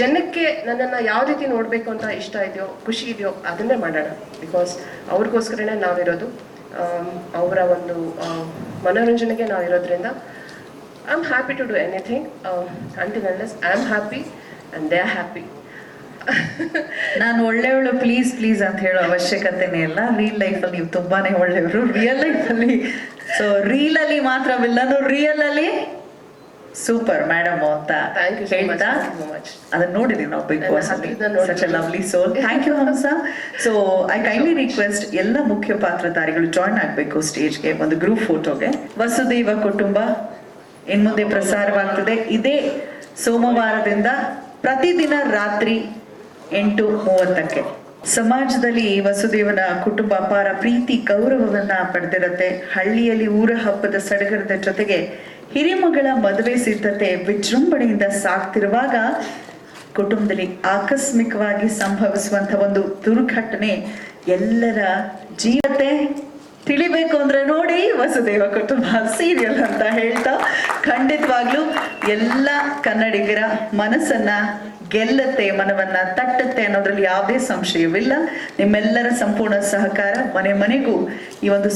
S7: ಜನಕ್ಕೆ ನನ್ನನ್ನು ಯಾವ ರೀತಿ ನೋಡಬೇಕು ಅಂತ ಇಷ್ಟ ಇದೆಯೋ, ಖುಷಿ ಇದೆಯೋ ಅದನ್ನೇ ಮಾಡೋಣ. ಬಿಕಾಸ್ ಅವ್ರಿಗೋಸ್ಕರನೇ ನಾವಿರೋದು, ಅವರ ಒಂದು ಮನೋರಂಜನೆಗೆ ನಾವಿರೋದ್ರಿಂದ I am happy to do anything until unless I am happy and they are happy.
S1: ನಾನು ಒಳ್ಳೆಯವಳು ಪ್ಲೀಸ್ ಅಂತ ಹೇಳೋ ಅವಶ್ಯಕತೆನೇ ಇಲ್ಲ. ರೀಲ್ ಲೈಫಲ್ಲಿ ನೀವು ತುಂಬಾನೇ ಒಳ್ಳೆಯವರು, ರಿಯಲ್ ಲೈಫಲ್ಲಿ. ಸೊ ರೀಲಲ್ಲಿ ಮಾತ್ರ ವಿಲ್ಲನು, ರಿಯಲ್ ಅಲ್ಲಿ ಸೂಪರ್ ಮೇಡಮ್ ಅಂತ ಹೇಳ್ತಾ ಅದನ್ನ ನೋಡಿದೀವಿ ನಾವು ಬಿಗ್ ಬಾಸ್ ಅಲ್ಲಿ. Such a lovely soul. Thank you Hamsa. So I kindly request ಎಲ್ಲ ಮುಖ್ಯ ಪಾತ್ರಧಾರಿಗಳು ಜಾಯ್ನ್ ಆಗಬೇಕು ಸ್ಟೇಜ್ಗೆ, ಒಂದು ಗ್ರೂಪ್ ಫೋಟೋಗೆ. ವಸುದೈವ ಕುಟುಂಬ ಇನ್ಮುಂದೆ ಪ್ರಸಾರವಾಗ್ತದೆ ಇದೇ ಸೋಮವಾರದಿಂದ ಪ್ರತಿದಿನ ರಾತ್ರಿ 8:30ಕ್ಕೆ. ಸಮಾಜದಲ್ಲಿ ವಸುದೇವನ ಕುಟುಂಬ ಅಪಾರ ಪ್ರೀತಿ ಗೌರವವನ್ನ ಪಡೆದಿರತ್ತೆ. ಹಳ್ಳಿಯಲ್ಲಿ ಊರ ಹಬ್ಬದ ಸಡಗರದ ಜೊತೆಗೆ ಹಿರಿಮಗಳ ಮದುವೆ ಸಿದ್ಧತೆ ವಿಜೃಂಭಣೆಯಿಂದ ಸಾಗ್ತಿರುವಾಗ ಕುಟುಂಬದಲ್ಲಿ ಆಕಸ್ಮಿಕವಾಗಿ ಸಂಭವಿಸುವಂತ ಒಂದು ದುರ್ಘಟನೆ ಎಲ್ಲರ ಜೀವತೆ ತಿಳಿಬೇಕು ಅಂದ್ರೆ ನೋಡಿ ವಸುದೇವ ಕುಟುಂಬ ಸೀರಿಯಲ್ ಅಂತ ಹೇಳ್ತಾ, ಖಂಡಿತವಾಗ್ಲೂ ಎಲ್ಲ ಕನ್ನಡಿಗರ ಮನಸ್ಸನ್ನ ಗೆಲ್ಲತ್ತೆ, ಮನವನ್ನ ತಟ್ಟತ್ತೆ ಅನ್ನೋದ್ರಲ್ಲಿ ಯಾವುದೇ ಸಂಶಯವಿಲ್ಲ. ನಿಮ್ಮೆಲ್ಲರ ಸಂಪೂರ್ಣ ಸಹಕಾರ ಮನೆ ಮನೆಗೂ ಈ ಒಂದು